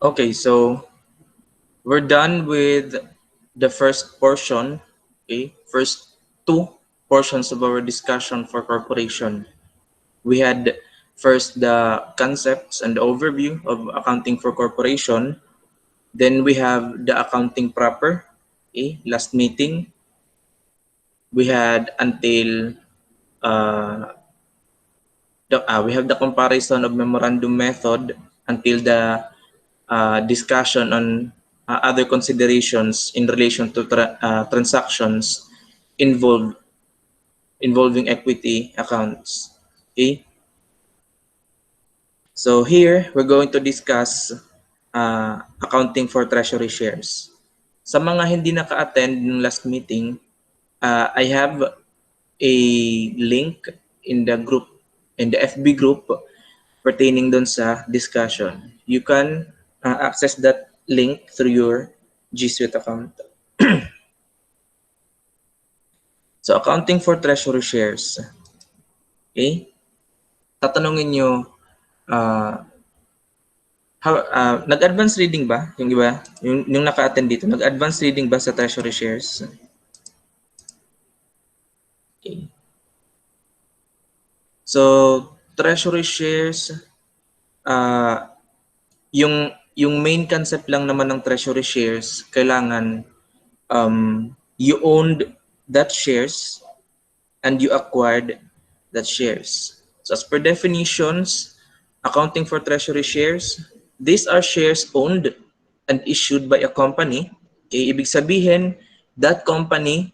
Okay, so we're done with the first portion, okay? First two portions of our discussion for corporation. We had first the concepts and the overview of accounting for corporation. Then we have the accounting proper, okay? Last meeting, we had until we have the comparison of memorandum method until the discussion on other considerations in relation to transactions involved involving equity accounts. Okay, so here we're going to discuss accounting for treasury shares. Sa mga hindi naka-attend ng last meeting, I have a link in the group, in the FB group pertaining dun sa discussion. You can access that link through your G Suite account. So, accounting for treasury shares. Okay? Tatanungin nyo, nag-advance reading ba? Yung iba? Yung naka-attend dito, nag-advance reading ba sa treasury shares? Okay. So, treasury shares, yung main concept lang naman ng treasury shares, kailangan you owned that shares and you acquired that shares. So as per definitions, accounting for treasury shares, these are shares owned and issued by a company. Okay, ibig sabihin, that company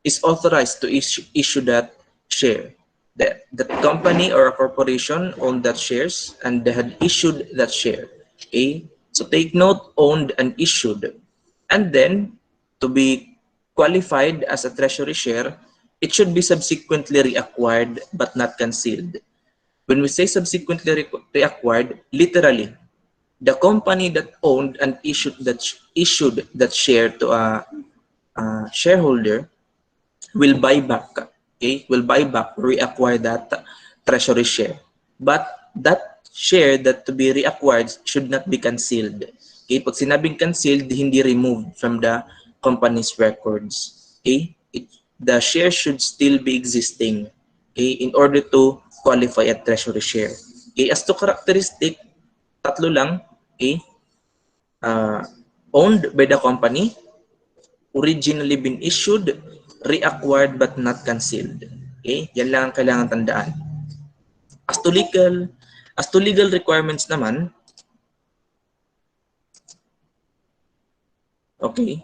is authorized to issue that share. The company or a corporation owned that shares and they had issued that share. Okay, so take note, owned and issued. And then, to be qualified as a treasury share, it should be subsequently reacquired but not concealed. When we say subsequently reacquired, literally, the company that owned and issued that share to a shareholder will buy back, okay? Will buy back, reacquire that treasury share. But that share that to be reacquired should not be concealed. Okay? Pag sinabing concealed, hindi removed from the company's records. Okay? The share should still be existing, okay, in order to qualify a treasury share. Okay? As to characteristic, tatlo lang, okay? Owned by the company, originally been issued, reacquired but not concealed. Okay? Yan lang ang kailangan tandaan. As to legal requirements naman, okay?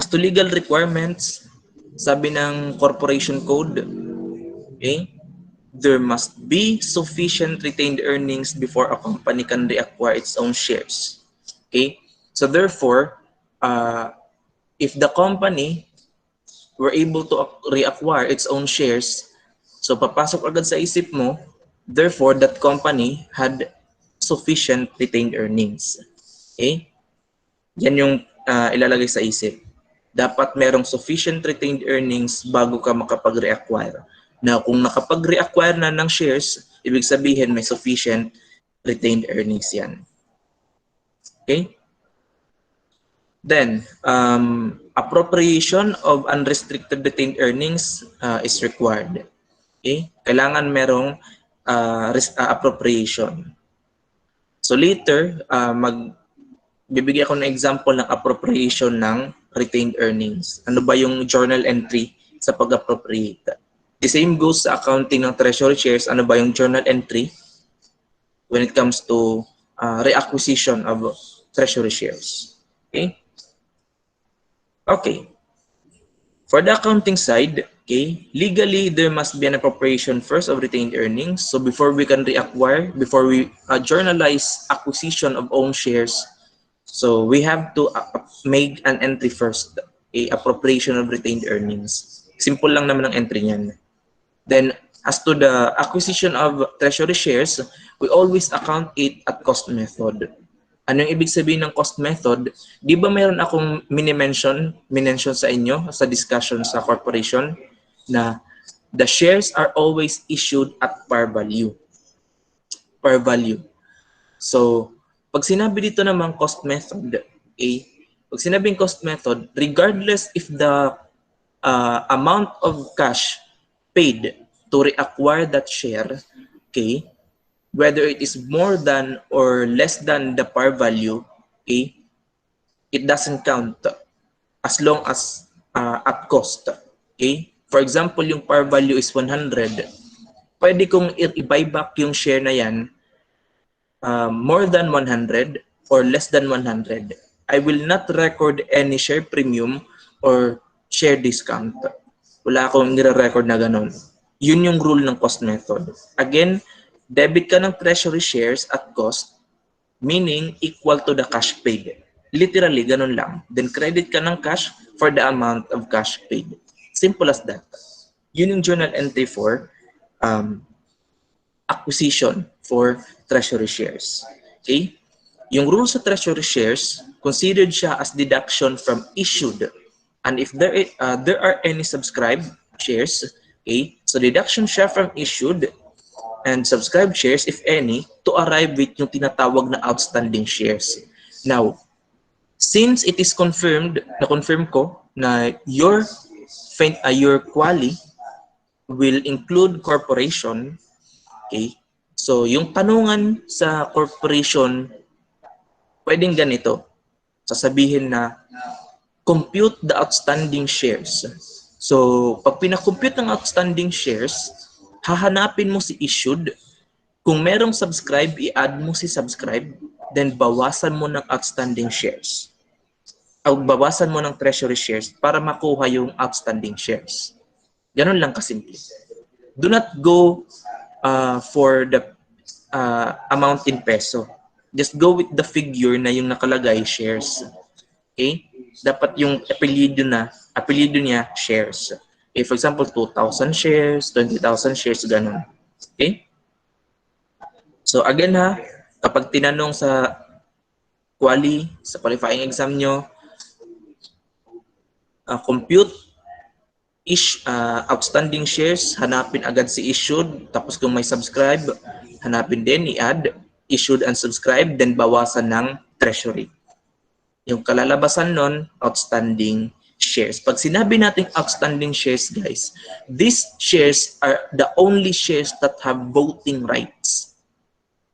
As to legal requirements, sabi ng Corporation Code, okay? There must be sufficient retained earnings before a company can reacquire its own shares. Okay? So therefore, if the company were able to reacquire its own shares, so papasok agad sa isip mo, therefore that company had sufficient retained earnings. Okay? Yan yung ilalagay sa isip. Dapat merong sufficient retained earnings bago ka makapag-reacquire. Now, kung nakapag-reacquire na ng shares, ibig sabihin may sufficient retained earnings yan. Okay? Then, appropriation of unrestricted retained earnings is required. Okay? Kailangan merong appropriation. So later, bibigyan ako ng example ng appropriation ng retained earnings. Ano ba yung journal entry sa pag-appropriate? The same goes sa accounting ng treasury shares. Ano ba yung journal entry when it comes to reacquisition of treasury shares? Okay? Okay. For the accounting side, okay, legally there must be an appropriation first of retained earnings. So before we can reacquire, before we journalize acquisition of own shares, so we have to make an entry first, a appropriation of retained earnings. Simple lang naman ang entry niyan. Then as to the acquisition of treasury shares, we always account it at cost method. Anong ibig sabihin ng cost method? Di ba mayroon akong mini-mention sa inyo sa discussion sa corporation na the shares are always issued at par value. Par value. So, Pag sinabi dito naman cost method, okay? Pag sinabing cost method, regardless if the amount of cash paid to reacquire that share, okay, whether it is more than or less than the par value, okay, it doesn't count as long as at cost. Okay? For example, yung par value is 100, pwede kong i-buyback yung share na yan more than 100 or less than 100. I will not record any share premium or share discount. Wala akong nire-record na ganun. Yun yung rule ng cost method. Again, debit ka ng treasury shares at cost, meaning equal to the cash paid. Literally, ganun lang. Then credit ka ng cash for the amount of cash paid. Simple as that. Yun yung journal entry for acquisition for treasury shares. Okay? Yung rule sa treasury shares, considered siya as deduction from issued. And if there are any subscribed shares, okay, so deduction siya from issued and subscribed shares, if any, to arrive with yung tinatawag na outstanding shares. Now, since it is confirmed, na-confirm ko na your quali will include corporation, okay, so yung tanungan sa corporation, pwedeng ganito, sasabihin na, compute the outstanding shares. So, pag pinakompute ng outstanding shares, hahanapin mo si issued. Kung merong subscribe, i-add mo si subscribe, then bawasan mo ng outstanding shares. O bawasan mo ng treasury shares para makuha yung outstanding shares. Ganun lang kasimple. Do not go for the amount in peso. Just go with the figure na yung nakalagay shares. Okay? Dapat yung apelyido niya shares. Okay, for example, 2,000 shares, 20,000 shares, ganun. Okay? So again ha, kapag tinanong sa sa qualifying exam nyo, compute outstanding shares, hanapin agad si issued, tapos kung may subscribe, hanapin din, i-add, issued and subscribed, then bawasan ng treasury. Yung kalalabasan nun, outstanding shares. Pag sinabi natin outstanding shares, guys, these shares are the only shares that have voting rights.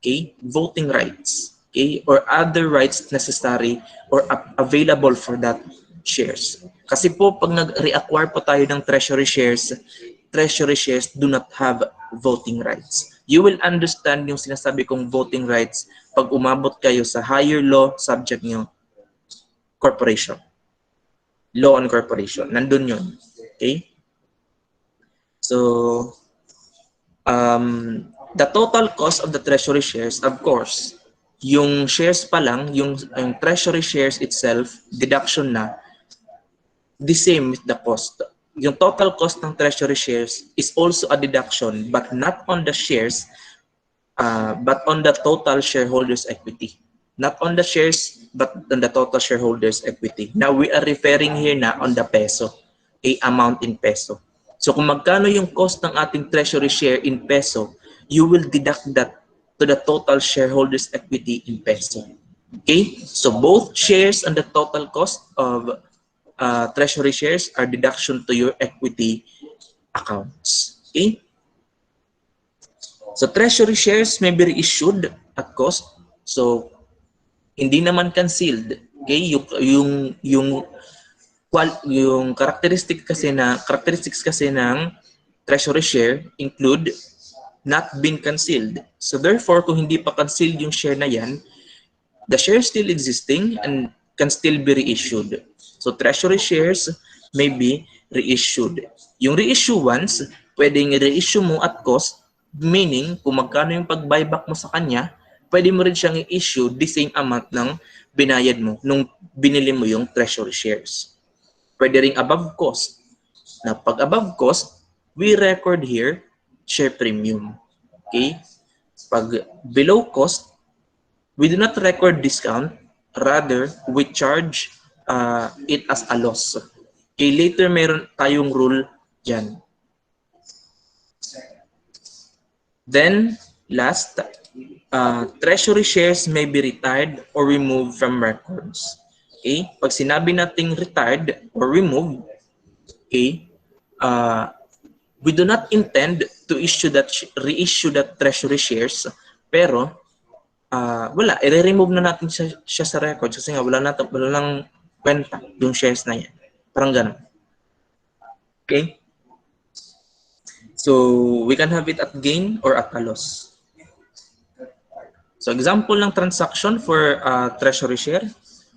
Okay? Voting rights. Okay? Or other rights necessary or available for that shares. Kasi po, pag nag-reacquire po tayo ng treasury shares do not have voting rights. You will understand yung sinasabi kong voting rights pag umabot kayo sa higher law subject nyo, corporation. Law on corporation. Nandun yun. Okay? So, the total cost of the treasury shares, of course, yung shares pa lang, yung treasury shares itself, deduction na, the same with the cost. Yung total cost ng treasury shares is also a deduction, but not on the shares, but on the total shareholders' equity. Not on the shares, but on the total shareholders' equity. Now, we are referring here na on the peso, a amount in peso. So, kung magkano yung cost ng ating treasury share in peso, you will deduct that to the total shareholders' equity in peso. Okay? So, both shares and the total cost of treasury shares are deduction to your equity accounts. Okay? So, treasury shares may be reissued at cost. So, hindi naman concealed. Okay? Yung characteristics kasi ng treasury share include not been concealed. So therefore, kung hindi pa concealed yung share na yan, the share is still existing and can still be reissued. So treasury shares may be reissued. Yung reissuance, pwedeng reissue mo at cost, meaning kung magkano yung pag-buyback mo sa kanya, pwede mo rin siyang i-issue the same amount ng binayad mo nung binili mo yung treasury shares. Pwede ring above cost. Na pag above cost, we record here share premium. Okay? Pag below cost, we do not record discount. Rather, we charge it as a loss. Okay, later meron tayong rule dyan. Then, last, treasury shares may be retired or removed from records. Okay? Pag sinabi nating retired or removed, okay, we do not intend to reissue that treasury shares, pero wala, i-remove na natin siya sa records kasi nga wala nang kwenta yung shares na yan. Parang ganun. Okay? So, we can have it at gain or at a loss. So, example ng transaction for treasury share,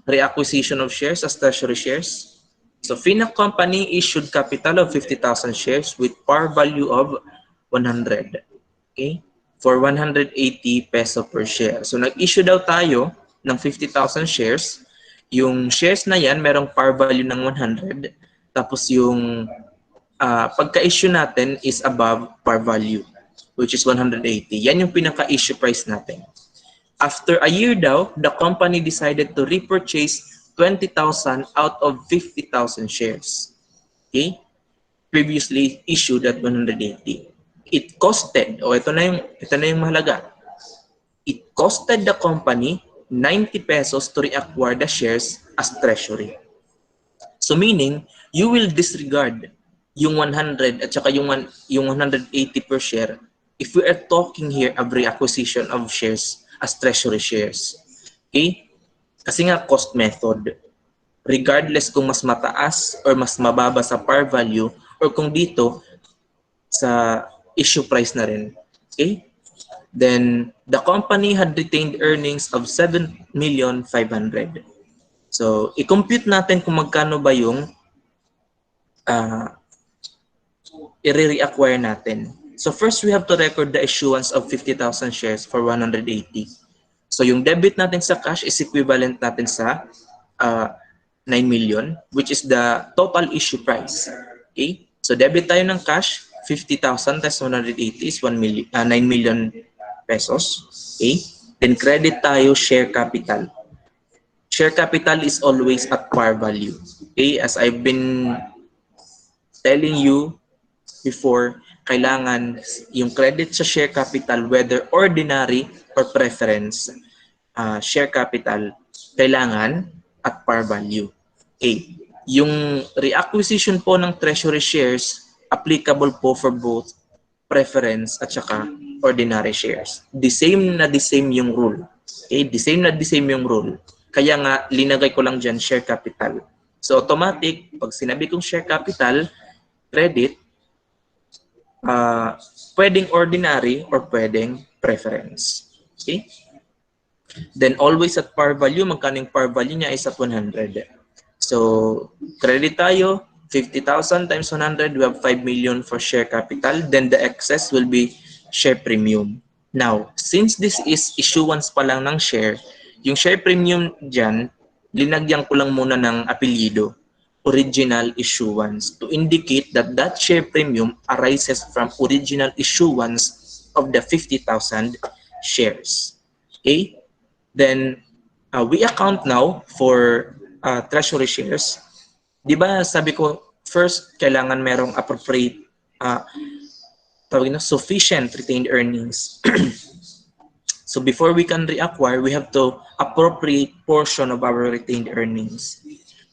reacquisition of shares as treasury shares. So, FINAC company issued capital of 50,000 shares with par value of 100. Okay? For 180 peso per share. So, nag-issue daw tayo ng 50,000 shares. Yung shares na yan, merong par value ng 100. Tapos yung pagka-issue natin is above par value, which is 180. Yan yung pinaka-issue price natin. After a year daw, the company decided to repurchase 20,000 out of 50,000 shares. Okay? Previously issued at 180. It costed, ito na yung mahalaga. It costed the company 90 pesos to reacquire the shares as treasury. So meaning, you will disregard yung 100 at saka yung 180 per share if we are talking here of reacquisition of shares as treasury shares. Okay? Kasi nga cost method. Regardless kung mas mataas or mas mababa sa par value or kung dito sa issue price na rin. Okay? Then the company had retained earnings of 7,500,000. So, i-compute natin kung magkano ba yung i-reacquire natin. So first, we have to record the issuance of 50,000 shares for 180. So yung debit natin sa cash is equivalent natin sa 9 million, which is the total issue price. Okay? So debit tayo ng cash, 50,000 times 180 is 9 million pesos. Okay? Then credit tayo share capital. Share capital is always at par value. Okay? As I've been telling you before, kailangan yung credit sa share capital, whether ordinary or preference, share capital, kailangan at par value. Okay. Yung reacquisition po ng treasury shares, applicable po for both preference at saka ordinary shares. The same yung rule. Okay. The same yung rule. Kaya nga, linagay ko lang dyan, share capital. So automatic, pag sinabi kong share capital, credit, pwedeng ordinary or pwedeng preference. Okay? Then always at par value, magkano yung par value niya is at 100. So, credit tayo, 50,000 times 100, we have 5 million for share capital. Then the excess will be share premium. Now, since this is issuance pa lang ng share, yung share premium dyan, linagyan ko lang muna ng apelyido, original issuance, to indicate that that share premium arises from original issuance of the 50,000 shares. Okay? Then, we account now for treasury shares. Di ba sabi ko, first, kailangan merong appropriate, sufficient retained earnings. So before we can reacquire, we have to appropriate portion of our retained earnings.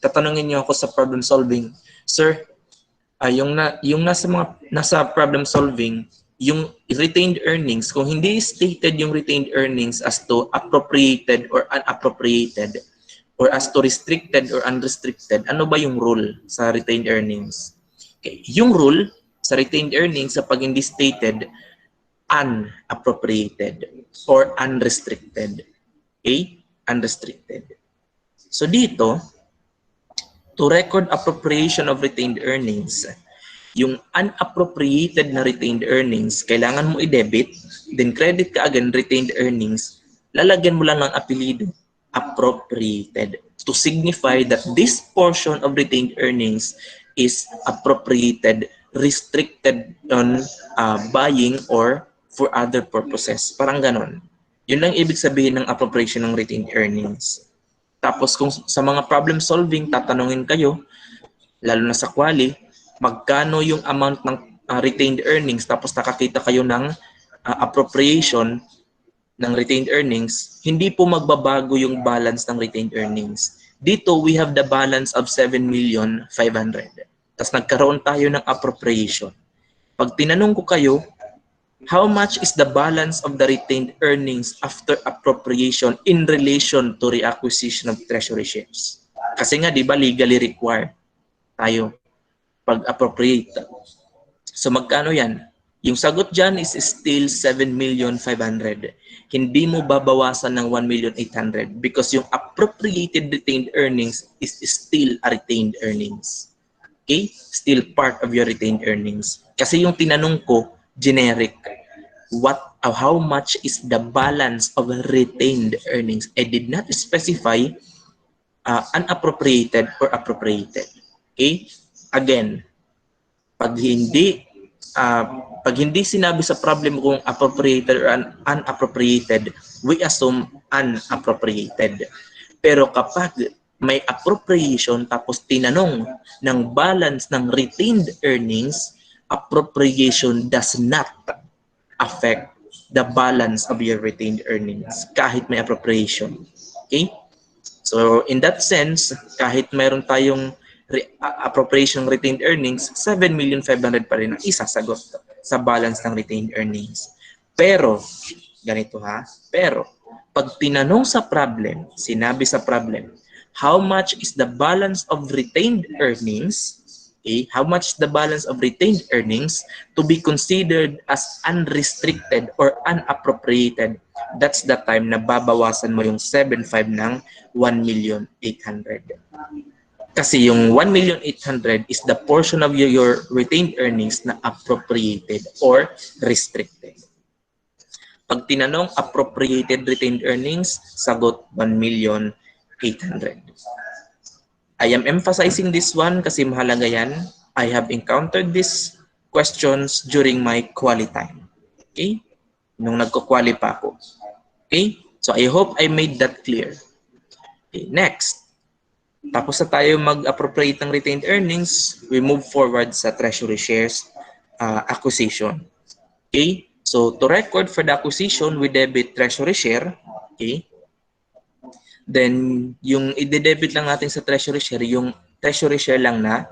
Tatanungin niyo ako sa problem solving, sir, yung nasa problem solving, yung retained earnings, kung hindi stated yung retained earnings as to appropriated or unappropriated, or as to restricted or unrestricted, ano ba yung rule sa retained earnings? Okay. Yung rule sa retained earnings sa pag hindi stated, unappropriated or unrestricted. Okay? Unrestricted. So dito, to record appropriation of retained earnings, yung unappropriated na retained earnings, kailangan mo i-debit, then credit ka again retained earnings, lalagyan mo lang ng apelido, appropriated, to signify that this portion of retained earnings is appropriated, restricted on buying or for other purposes. Parang ganon. Yun lang ibig sabihin ng appropriation ng retained earnings. Tapos kung sa mga problem solving, tatanungin kayo, lalo na sa quali, magkano yung amount ng retained earnings, tapos nakakita kayo ng appropriation, ng retained earnings, hindi po magbabago yung balance ng retained earnings. Dito, we have the balance of 7,500,000. Tapos nagkaroon tayo ng appropriation. Pag tinanong ko kayo, how much is the balance of the retained earnings after appropriation in relation to reacquisition of treasury shares? Kasi nga, di ba, legally required tayo pag-appropriate. So magkano yan? Yung sagot dyan is still 7,500,000. Hindi mo babawasan ng 1,800,000 because yung appropriated retained earnings is still a retained earnings. Okay? Still part of your retained earnings. Kasi yung tinanong ko, generic. How much is the balance of retained earnings? I did not specify unappropriated or appropriated. Okay? Again, pag hindi sinabi sa problem kung appropriated or unappropriated, we assume unappropriated. Pero kapag may appropriation tapos tinanong ng balance ng retained earnings, appropriation does not affect the balance of your retained earnings kahit may appropriation. Okay? So in that sense, kahit mayroon tayong appropriation retained earnings, 7,500,000 pa rin ang isasagot sa balance ng retained earnings. Pero, ganito ha, pero pag tinanong sa problem, sinabi sa problem, how much is the balance of retained earnings? Okay, how much the balance of retained earnings to be considered as unrestricted or unappropriated? That's the time na babawasan mo yung 7.5 ng 1,800,000. Kasi yung 1,800,000 is the portion of your retained earnings na appropriated or restricted. Pag tinanong appropriated retained earnings, sagot 1,800,000. I am emphasizing this one kasi mahalaga yan. I have encountered these questions during my quali time. Okay? Nung nagko-quali pa ako. Okay? So I hope I made that clear. Okay, next. Tapos na tayo mag-appropriate ng retained earnings, we move forward sa treasury shares acquisition. Okay? So to record for the acquisition, we debit treasury share. Okay? Then, yung i-debit lang natin sa treasury share, yung treasury share lang na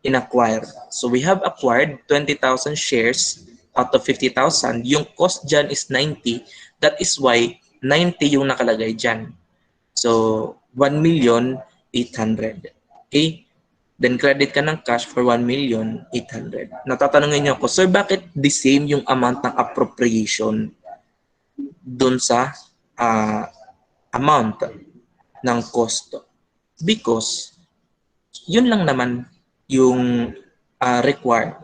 in-acquire. So, we have acquired 20,000 shares out of 50,000. Yung cost dyan is 90. That is why 90 yung nakalagay dyan. So, 1,800,000. Okay? Then, credit ka ng cash for 1,800,000. Natatanungin niyo ako, sir, bakit the same yung amount ng appropriation dun sa amount ng cost? Because yun lang naman yung required.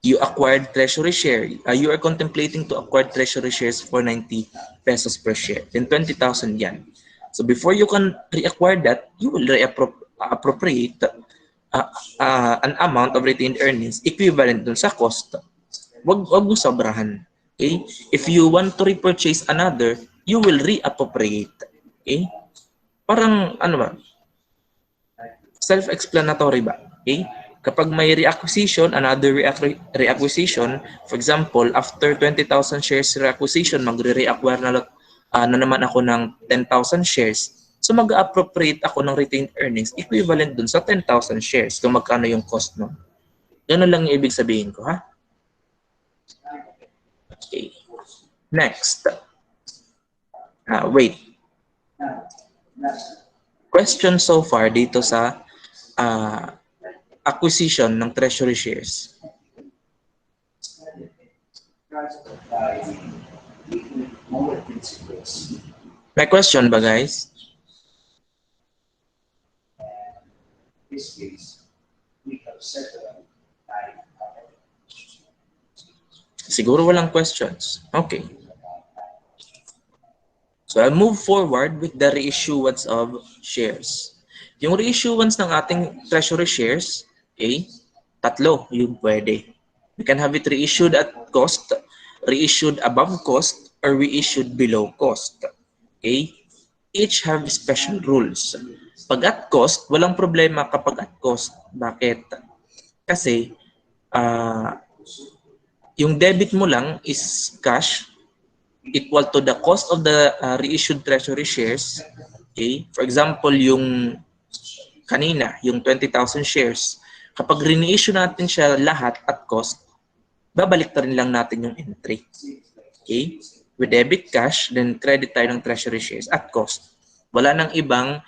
You acquired treasury share. You are contemplating to acquire treasury shares for 90 pesos per share. Then 20,000 yan. So before you can reacquire that, you will appropriate an amount of retained earnings equivalent dun sa cost. Wag mo sobrahan. Okay? If you want to repurchase another, you will reappropriate. Okay? Parang, ano ba? Self-explanatory ba? Okay? Kapag may reacquisition, another reacquisition, for example, after 20,000 shares reacquisition, magre-reacquire na naman ako ng 10,000 shares. So mag-appropriate ako ng retained earnings equivalent dun sa 10,000 shares kung magkano yung cost mo. Ganun lang yung ibig sabihin ko, ha? Okay. Next. Wait. Question so far dito sa acquisition ng treasury shares. May question ba, guys? Siguro walang questions. Okay. So I'll move forward with the reissuance of shares. Yung reissuance ng ating treasury shares, okay, tatlo yung pwede. We can have it reissued at cost, reissued above cost, or reissued below cost. Okay? Each have special rules. Pag at cost, walang problema kapag at cost. Bakit? Kasi yung debit mo lang is cash, equal to the cost of the reissued treasury shares. Okay? For example, yung kanina, yung 20,000 shares, kapag re-issue natin siya lahat at cost, babalik rin lang natin yung entry. Okay? With debit cash, then credit tayo ng treasury shares at cost. Wala nang ibang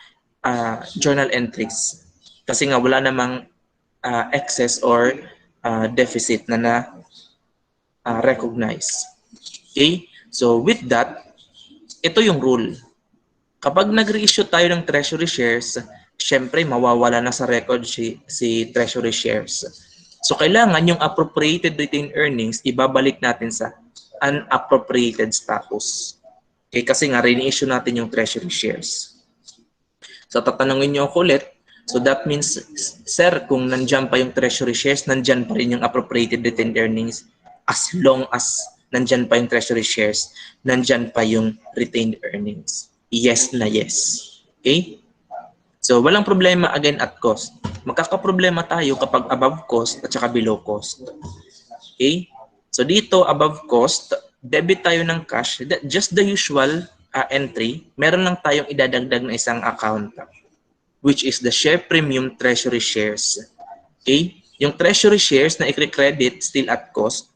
journal entries. Kasi nga wala namang excess or deficit na recognize. Okay? So with that, ito yung rule. Kapag nag-reissue tayo ng treasury shares, syempre mawawala na sa record si treasury shares. So kailangan yung appropriated retained earnings ibabalik natin sa unappropriated status. Okay, kasi nga re-issue natin yung treasury shares. So tatanungin niyo ako ulit, so that means, sir, kung nandiyan pa yung treasury shares, nandiyan pa rin yung appropriated retained earnings. As long as nandiyan pa yung treasury shares, nandiyan pa yung retained earnings. Yes na yes. Okay? So, walang problema again at cost. Magkakaproblema tayo kapag above cost at saka below cost. Okay? So, dito above cost, debit tayo ng cash. Just the usual entry. Meron lang tayong idadagdag na isang account, which is the share premium treasury shares. Okay? Yung treasury shares na i-credit still at cost.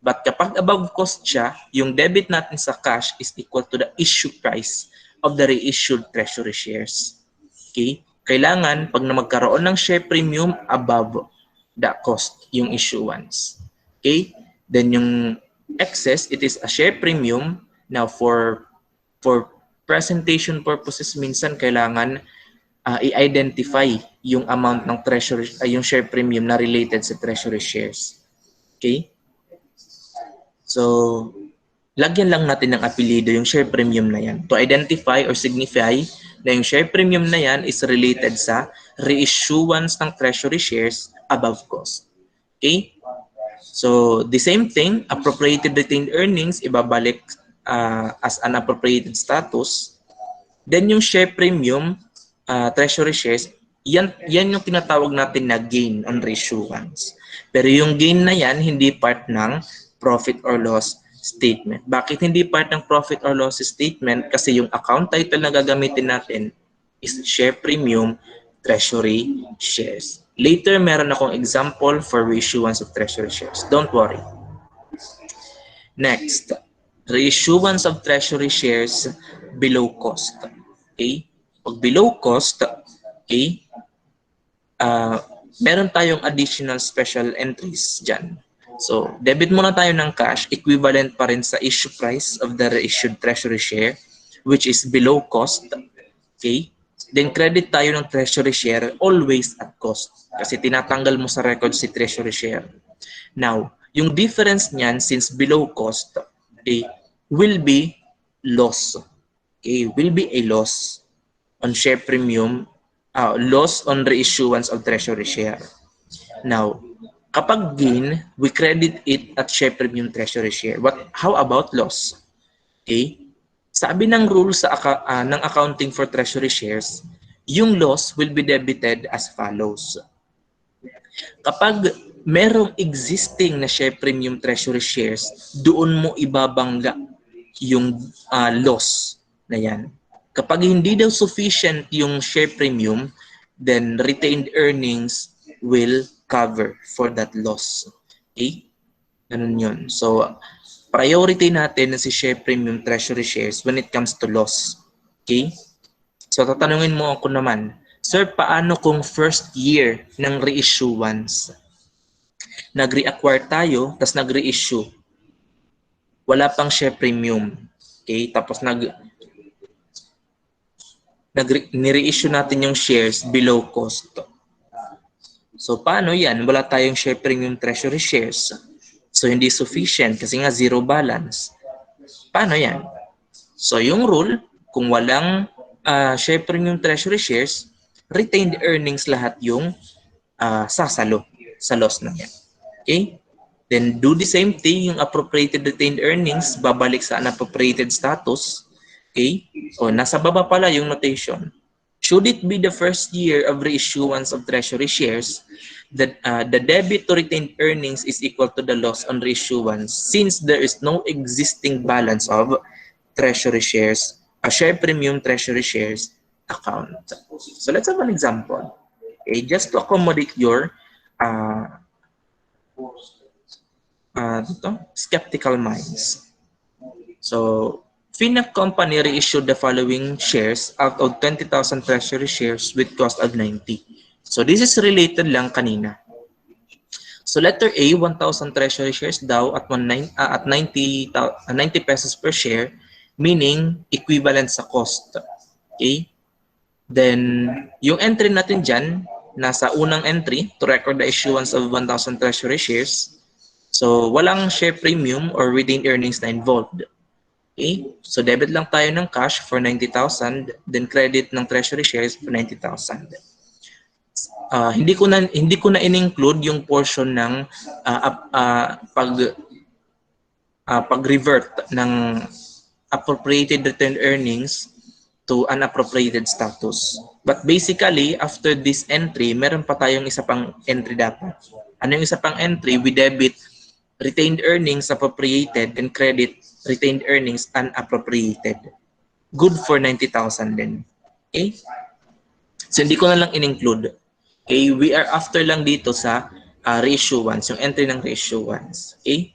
But kapag above cost siya, yung debit natin sa cash is equal to the issue price of the reissued treasury shares. Okay? Kailangan, pag na magkaroon ng share premium, above the cost, yung issuance. Okay? Then yung excess, it is a share premium. Now for presentation purposes, minsan kailangan i-identify yung amount ng treasury, yung share premium na related sa treasury shares. Okay? So, lagyan lang natin ng apelido yung share premium na yan to identify or signify na yung share premium na yan is related sa reissuance ng treasury shares above cost. Okay? So, the same thing, appropriated retained earnings, ibabalik as an appropriated status. Then yung share premium, treasury shares, yan yung tinatawag natin na gain on reissuance. Pero yung gain na yan, hindi part ng profit or loss statement. Bakit hindi part ng profit or loss statement? Kasi yung account title na gagamitin natin is share premium treasury shares. Later, meron akong example for reissuance of treasury shares. Don't worry. Next, reissuance of treasury shares below cost. Okay? Pag below cost, okay, meron tayong additional special entries dyan. So, debit muna tayo ng cash, equivalent pa rin sa issue price of the reissued treasury share, which is below cost. Okay? Then, credit tayo ng treasury share always at cost. Kasi tinatanggal mo sa record si treasury share. Now, yung difference niyan, since below cost, okay, will be loss. Okay? Will be a loss on share premium, loss on reissuance of treasury share. Now, kapag gain, we credit it at share premium treasury share. How about loss? Okay? Sabi ng rule ng accounting for treasury shares, yung loss will be debited as follows. Kapag merong existing na share premium treasury shares, doon mo ibabangga yung loss na yan. Kapag hindi daw sufficient yung share premium, then retained earnings will cover for that loss. Okay? Ganun yun. So, priority natin na si share premium treasury shares when it comes to loss. Okay? So, tatanungin mo ako naman, sir, paano kung first year ng reissuance? Nag-reacquire tayo, tapos nag-reissue. Wala pang share premium. Okay? Tapos ni-reissue natin yung shares below cost. So, paano yan? Wala tayong share premium treasury shares. So, hindi sufficient kasi nga zero balance. Paano yan? So, yung rule, kung walang share premium treasury shares, retained earnings lahat yung sasalo sa loss na yan. Okay? Then, do the same thing, yung appropriated retained earnings, babalik sa unappropriated status. Okay? O, nasa baba pala yung notation. Should it be the first year of reissuance of treasury shares, the debit to retained earnings is equal to the loss on reissuance since there is no existing balance of treasury shares, a share premium treasury shares account. So let's have an example. Okay, just to accommodate your uh, skeptical minds. So, Finac Company reissued the following shares out of 20,000 treasury shares with cost of 90. So, this is related lang kanina. So, letter A, 1,000 treasury shares daw at, 90 pesos per share, meaning equivalent sa cost. Okay? Then, yung entry natin dyan, nasa unang entry to record the issuance of 1,000 treasury shares. So, walang share premium or retained earnings na involved. Okay? So, debit lang tayo ng cash for 90,000, then credit ng treasury shares for 90,000. Hindi ko na in-include yung portion ng pag-revert ng appropriated retained earnings to unappropriated status. But basically, after this entry, meron pa tayong isa pang entry dapat. Ano yung isa pang entry? We debit retained earnings appropriated and credit retained earnings unappropriated. Good for 90,000 din. Okay? So, hindi ko na lang in-include. Okay? We are after lang dito sa reissuance, yung entry ng reissuance. Okay?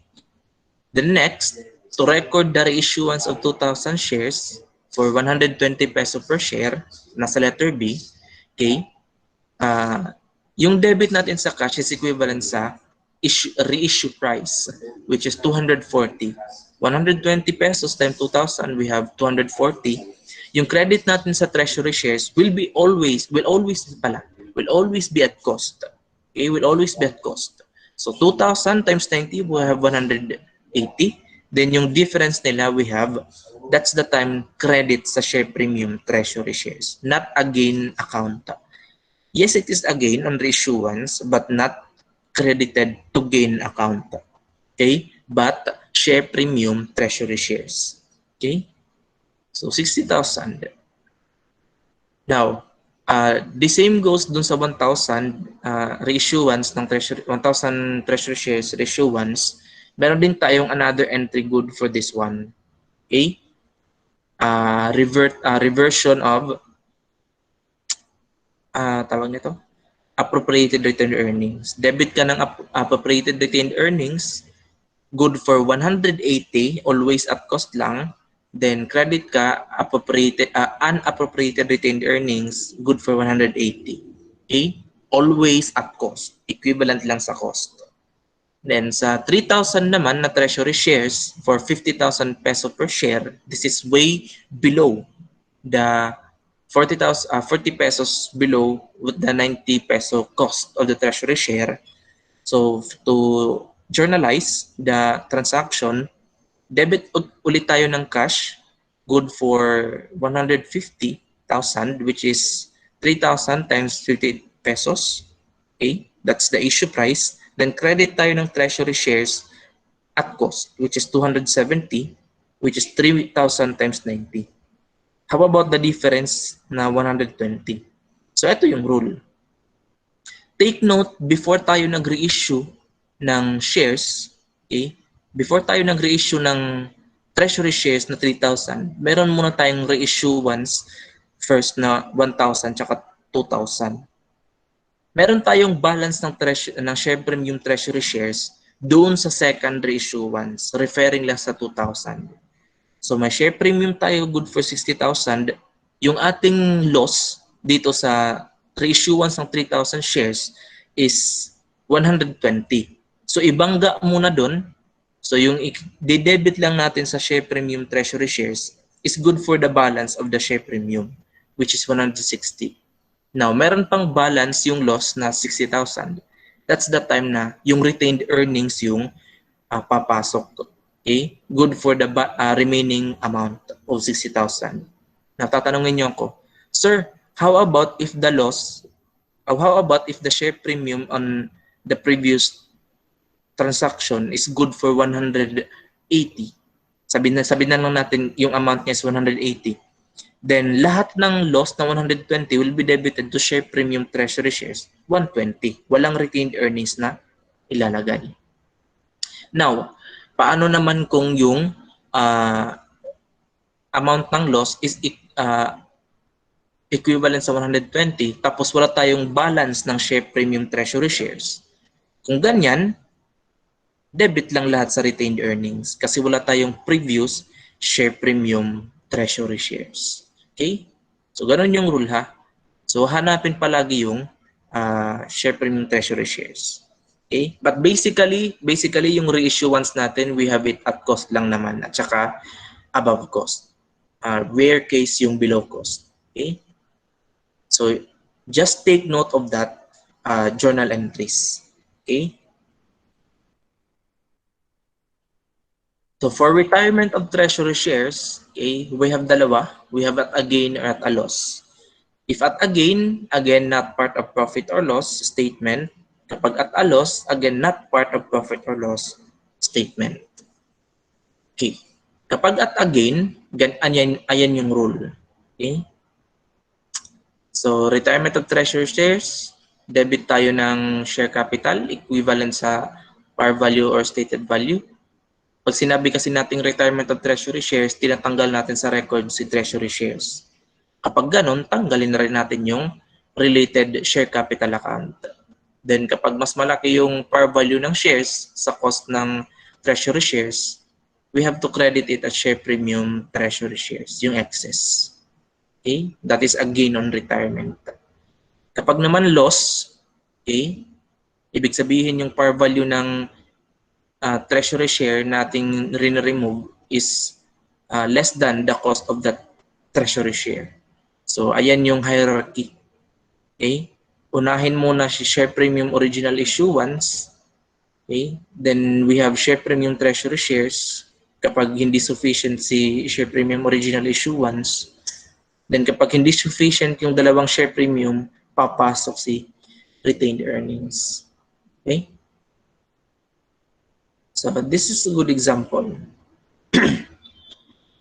The next, to record the reissuance of 2,000 shares for 120 peso per share, nasa letter B, okay? Yung debit natin sa cash is equivalent sa reissue price, which is 240. 120 pesos times 2,000, we have 240. Yung credit natin sa treasury shares will always be at cost. Okay, will always be at cost. So 2,000 times 90, we have 180. Then yung difference nila, that's the time credit sa share premium treasury shares, not a gain account. Yes, it is a gain on reissuance, but not credited to gain account. Okay? But share premium treasury shares. Okay? So 60,000. Now, the same goes dun sa 1,000 reissuance ng treasury, 1,000 treasury shares reissuance. Meron din tayong another entry good for this one. Okay? Reversion of tawag nito, appropriated retained earnings. Debit ka ng appropriated retained earnings, good for 180, always at cost lang. Then credit ka unappropriated retained earnings, good for 180. Okay? Always at cost. Equivalent lang sa cost. Then sa 3,000 naman na treasury shares for 50,000 peso per share, this is way below the 40 pesos below with the 90 peso cost of the treasury share. So to journalize the transaction, debit ulit tayo ng cash, good for 150,000, which is 3,000 times 50 pesos. Okay, that's the issue price. Then credit tayo ng treasury shares at cost, which is 270, which is 3,000 times 90. How about the difference na 120? So ito yung rule. Take note, before tayo nag-reissue ng shares, okay? Before tayo nag-reissue ng treasury shares na 3,000, meron muna tayong reissuance first na 1,000 tsaka 2,000. Meron tayong balance ng share premium treasury shares doon sa second reissuance, referring lang sa 2,000. So may share premium tayo, good for 60,000. Yung ating loss dito sa reissuance ng 3,000 shares is 120. So ibangga muna doon. So yung i-debit lang natin sa share premium treasury shares is good for the balance of the share premium, which is 160. Now, meron pang balance yung loss na 60,000. That's the time na yung retained earnings yung papasok. Okay? Good for the remaining amount of 60,000. Natatanungin niyo ako, Sir, how about if the share premium on the previous transaction is good for 180? Sabihin na lang natin yung amount niya is 180. Then lahat ng loss na 120 will be debited to share premium treasury shares. 120. Walang retained earnings na ilalagay. Now, paano naman kung yung amount ng loss is equivalent sa 120 tapos wala tayong balance ng share premium treasury shares? Kung ganyan, debit lang lahat sa retained earnings kasi wala tayong previous share premium treasury shares. Okay? So, ganun yung rule ha. So, hanapin palagi yung share premium treasury shares. Okay? But basically yung reissuance natin, we have it at cost lang naman at saka above cost. Rare case yung below cost. Okay? So, just take note of that journal entries. Okay? So, for retirement of treasury shares, okay, we have dalawa. We have at a gain or at a loss. If at a gain, again, not part of profit or loss statement. Kapag at a loss, again, not part of profit or loss statement. Okay. Kapag at a gain, ayan yung rule. Okay. So, retirement of treasury shares, debit tayo ng share capital, equivalent sa par value or stated value. Pag sinabi kasi nating retirement of treasury shares, tinatanggal natin sa record si treasury shares. Kapag ganun, tanggalin na rin natin yung related share capital account. Then kapag mas malaki yung par value ng shares sa cost ng treasury shares, we have to credit it as share premium treasury shares, yung excess. Okay? That is a gain on retirement. Kapag naman loss, okay, ibig sabihin yung par value ng treasury share nating rin-remove is less than the cost of that treasury share. So, ayan yung hierarchy. Okay? Unahin muna si share premium original issuance. Okay? Then, we have share premium treasury shares kapag hindi sufficient si share premium original issuance. Then, kapag hindi sufficient yung dalawang share premium, papasok si retained earnings. Okay? So, this is a good example.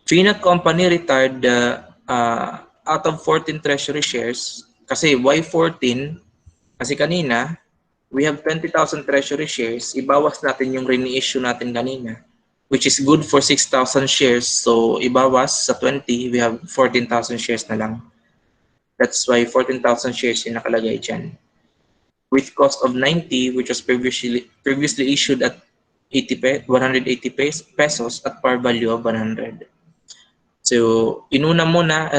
Trina Company retired out of 14 treasury shares. Kasi why 14? Kasi kanina, we have 20,000 treasury shares. Ibawas natin yung reissue natin kanina, which is good for 6,000 shares. So, ibawas sa 20, we have 14,000 shares na lang. That's why 14,000 shares yung nakalagay dyan. With cost of 90, which was previously issued at 180 pesos at par value of 100. So, inuna muna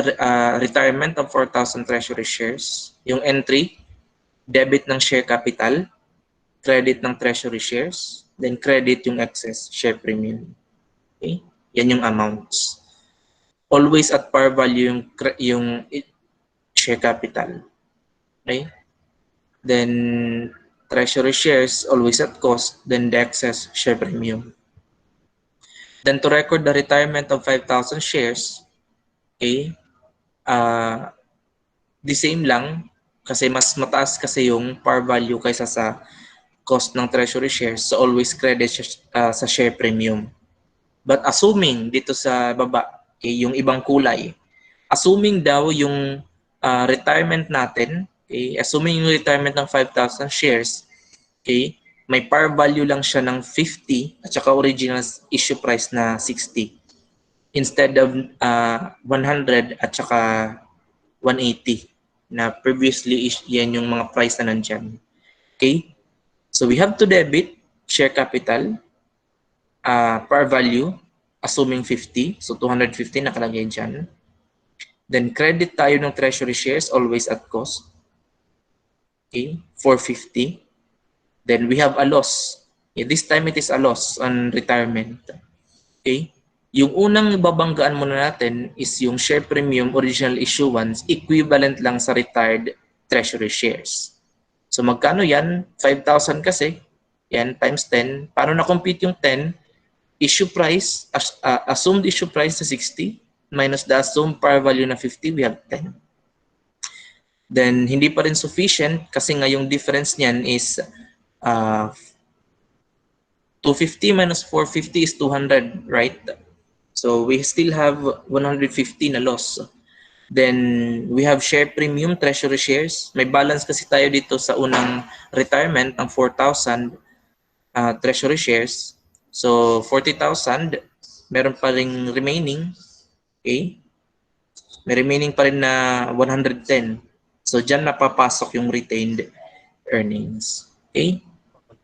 retirement of 4,000 treasury shares. Yung entry, debit ng share capital, credit ng treasury shares, then credit yung excess share premium. Okay? Yan yung amounts. Always at par value yung share capital. Okay? Then, treasury shares always at cost, then the excess share premium. Then to record the retirement of 5,000 shares, okay, the same lang kasi mas mataas kasi yung par value kaysa sa cost ng treasury shares, so always credit sa share premium. But assuming dito sa baba, okay, yung ibang kulay, assuming daw yung retirement natin, okay, assuming yung retirement ng 5,000 shares, okay, may par value lang siya ng 50 at saka original issue price na 60 instead of 100 at saka 180 na previously yan yung mga price na nandyan. Okay? So we have to debit share capital par value assuming 50. So 250 nakalagay dyan. Then credit tayo ng treasury shares always at cost. Okay? 450. Then we have a loss. Okay, this time it is a loss on retirement. Okay? Yung unang babanggaan muna natin is yung share premium original issuance equivalent lang sa retired treasury shares. So magkano yan? 5,000 kasi. Yan times 10. Paano na-compute yung 10? Issue price, assumed issue price na 60 minus the assumed par value na 50, we have 10. Then hindi pa rin sufficient kasi nga yung difference niyan is 250 minus 450 is 200, right? So we still have 150 na loss. Then we have share premium, treasury shares. May balance kasi tayo dito sa unang retirement ng 4,000 treasury shares. So 40,000, meron pa ring remaining. Okay? May remaining pa rin na 110. So dyan napapasok yung retained earnings. Okay?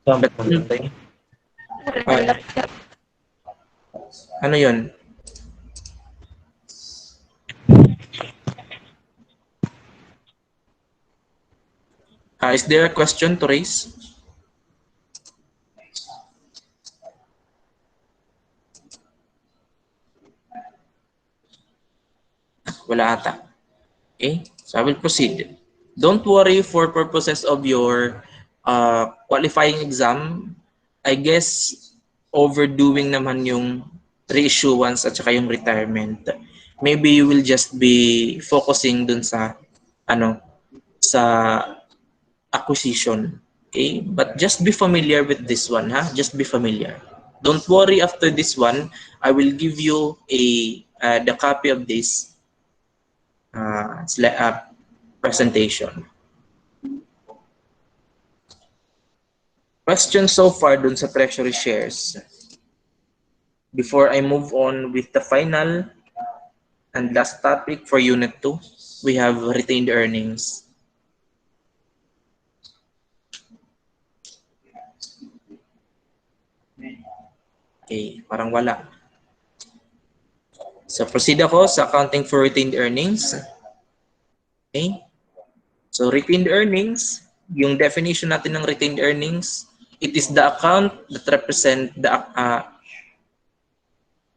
But, ano yun? Is there a question to raise? Wala ata. Okay? So I will proceed. Don't worry for purposes of your qualifying exam. I guess overdoing naman yung reissuance at saka yung retirement. Maybe you will just be focusing dun sa sa acquisition. Okay? But just be familiar with this one, ha? Just be familiar. Don't worry after this one. I will give you the copy of this presentation. Question so far dun sa treasury shares. Before I move on with the final and last topic for Unit 2, we have retained earnings. Okay, parang wala. So proceed ako sa accounting for retained earnings. Okay? So retained earnings, yung definition natin ng retained earnings, it is the account that represent the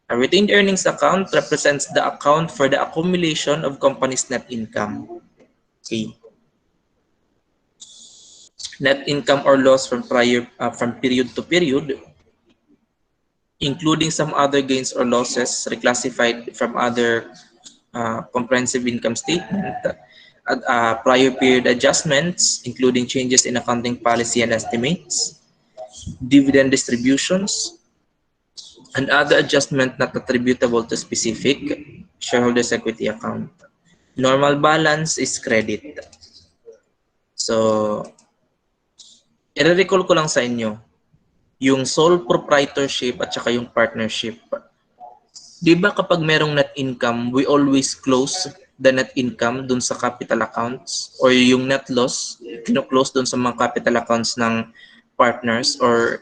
a retained earnings account represents the account for the accumulation of company's net income. Okay. Net income or loss from period to period, including some other gains or losses reclassified from other comprehensive income statement, prior period adjustments, including changes in accounting policy and estimates, dividend distributions, and other adjustment not attributable to specific shareholders' equity account. Normal balance is credit. So, i-recall ko lang sa inyo, yung sole proprietorship at saka yung partnership. Di ba kapag merong net income, we always close the net income dun sa capital accounts or yung net loss, kino-close dun sa mga capital accounts ng partners or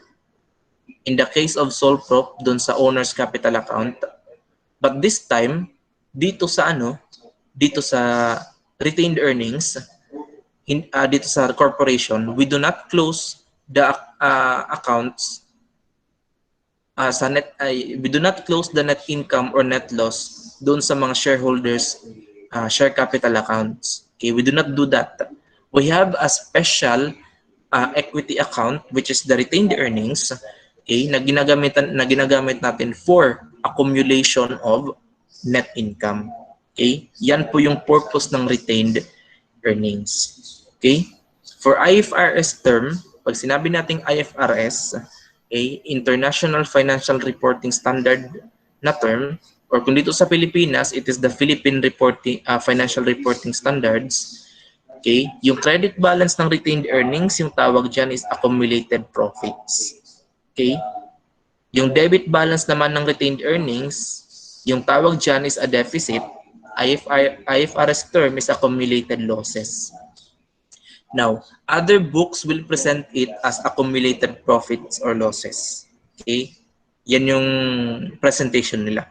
in the case of sole prop dun sa owner's capital account. But this time, dito sa dito sa retained earnings, dito sa corporation, we do not close the accounts we do not close the net income or net loss doon sa mga shareholders share capital accounts. Okay, we do not do that. We have a special equity account which is the retained earnings, okay, na ginagamit natin for accumulation of net income. Okay? Yan po yung purpose ng retained earnings. Okay? For IFRS term, pag sinabi nating IFRS, International Financial Reporting Standard na term, or kung dito sa Pilipinas, it is the Philippine Financial Reporting Standards. Okay? Yung credit balance ng retained earnings, yung tawag dyan is accumulated profits. Okay? Yung debit balance naman ng retained earnings, yung tawag dyan is a deficit. IFRS term is accumulated losses. Now, other books will present it as accumulated profits or losses. Okay? Yan yung presentation nila.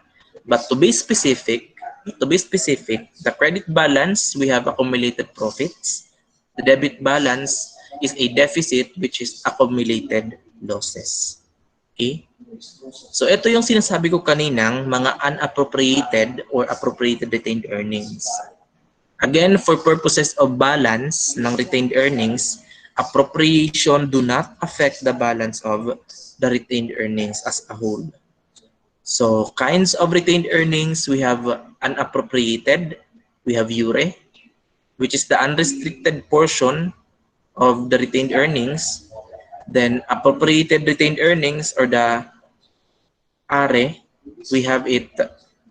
But to be specific, the credit balance, we have accumulated profits. The debit balance is a deficit which is accumulated losses. Okay? So ito yung sinasabi ko kaninang mga unappropriated or appropriated retained earnings. Again, for purposes of balance ng retained earnings, appropriation do not affect the balance of the retained earnings as a whole. So, kinds of retained earnings, we have unappropriated, we have URE, which is the unrestricted portion of the retained earnings. Then, appropriated retained earnings or the ARE, we have it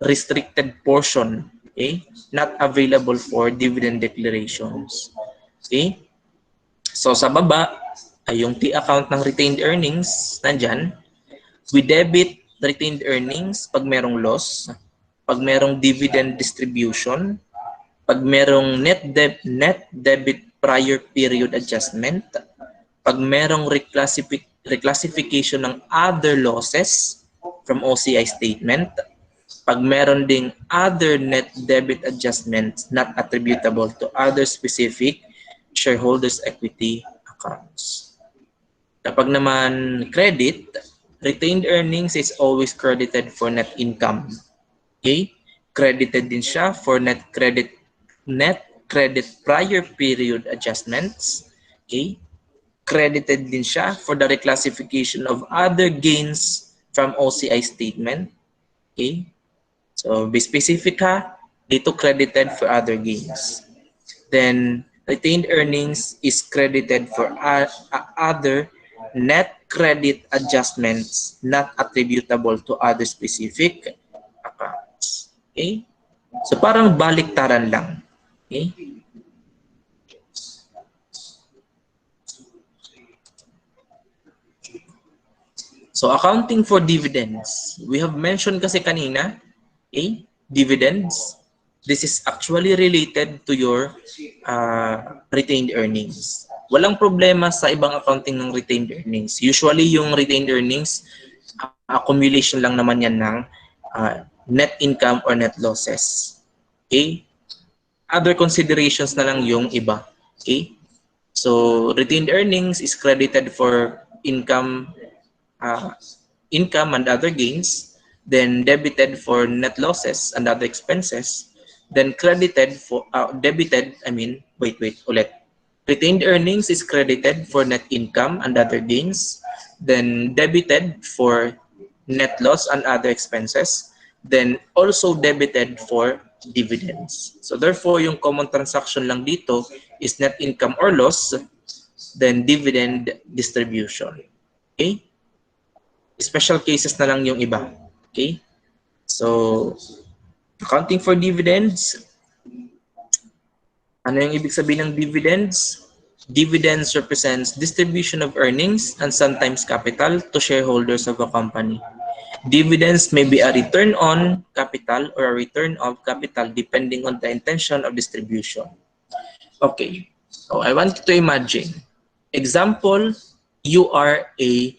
restricted portion Okay? Not available for dividend declarations. Okay? So sa baba ay yung T account ng retained earnings nandyan. We debit retained earnings pag merong loss, pag merong dividend distribution, pag merong net debit prior period adjustment, pag merong reclassification ng other losses from OCI statement, pag meron ding other net debit adjustments not attributable to other specific shareholders equity accounts. Kapag naman credit, retained earnings is always credited for net income. Okay? Credited din siya for net credit prior period adjustments. Okay? Credited din siya for the reclassification of other gains from OCI statement. Okay? So, be specific ha. Dito credited for other gains. Then, retained earnings is credited for other net credit adjustments not attributable to other specific accounts. Okay? So, parang baliktaran lang. Okay? So, accounting for dividends. We have mentioned kasi kanina, okay, dividends. This is actually related to your retained earnings. Walang problema sa ibang accounting ng retained earnings. Usually, yung retained earnings, accumulation lang naman yan ng net income or net losses. Okay? Other considerations na lang yung iba. Okay? So, retained earnings is credited for income and other gains, then debited for net losses and other expenses, then ulit. Retained earnings is credited for net income and other gains, then debited for net loss and other expenses, then also debited for dividends. So therefore, yung common transaction lang dito is net income or loss, then dividend distribution. Okay? Special cases na lang yung iba. Okay? So, accounting for dividends. Ano yung ibig sabihin ng dividends? Dividends represents distribution of earnings and sometimes capital to shareholders of a company. Dividends may be a return on capital or a return of capital depending on the intention of distribution. Okay. So, I want you to imagine. Example, you are a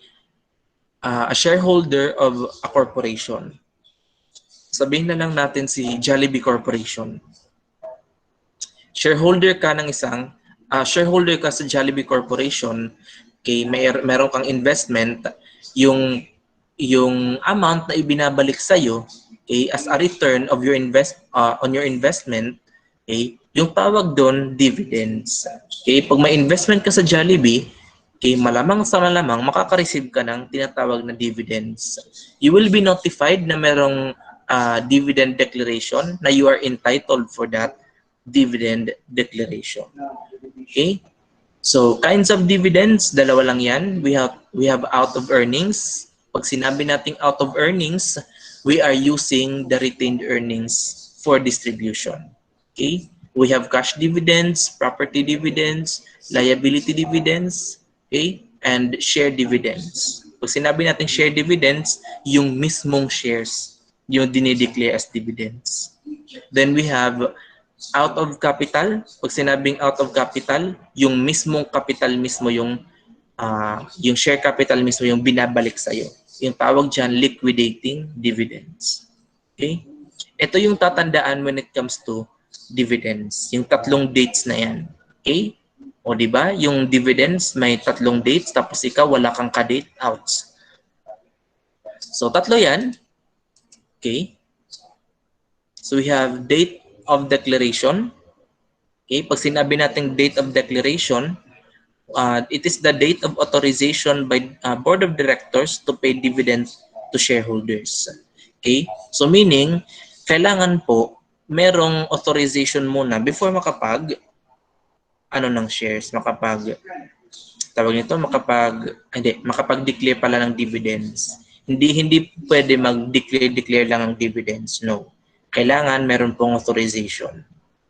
shareholder of a corporation. Sabihin na lang natin si Jollibee Corporation. Shareholder ka sa Jollibee Corporation, okay, meron kang investment, yung amount na ibinabalik sa iyo, okay, as a return of your on your investment, okay, yung tawag doon dividends. Okay, pag may investment ka sa Jollibee, okay, malamang sa malamang makaka-receive ka ng tinatawag na dividends. You will be notified na merong dividend declaration na you are entitled for that dividend declaration. Okay? So, kinds of dividends, dalawa lang yan. We have out of earnings. Pag sinabi nating out of earnings, we are using the retained earnings for distribution. Okay? We have cash dividends, property dividends, liability dividends, okay? And share dividends. Pag sinabi nating share dividends, yung mismong shares yung dinideclare as dividends. Then we have out of capital. Pag sinabing out of capital, yung mismong capital mismo, yung share capital mismo yung binabalik sa'yo. Yung tawag dyan, liquidating dividends. Okay? Ito yung tatandaan when it comes to dividends. Yung tatlong dates na yan. Okay? O di ba? Yung dividends may tatlong dates tapos ikaw wala kang ka-date outs. So tatlo yan. Okay? So we have date of declaration. Okay, pag sinabi natin date of declaration, it is the date of authorization by board of directors to pay dividends to shareholders. Okay, so meaning kailangan po merong authorization muna before makapag ng shares, makapag-declare pala ng dividends. Hindi pwede mag-declare lang ng dividends, no. kailangan meron pong authorization.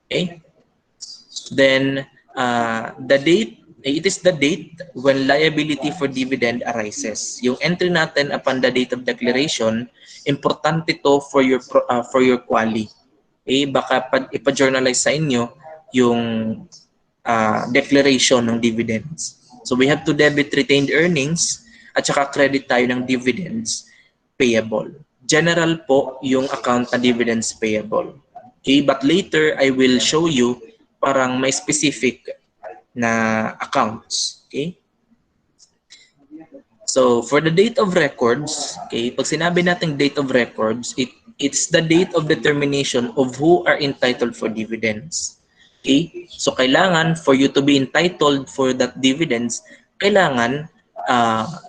Okay? Then, the date, it is the date when liability for dividend arises. Yung entry natin upon the date of declaration, importante to for your quali. Okay? Baka ipa-journalize sa inyo yung declaration ng dividends. So we have to debit retained earnings at saka credit tayo ng dividends payable. General po yung account na dividends payable. Okay, but later I will show you parang may specific na accounts. Okay? So for the date of records, okay, pag sinabi natin date of records, it's the date of determination of who are entitled for dividends. Okay? So kailangan for you to be entitled for that dividends, kailangan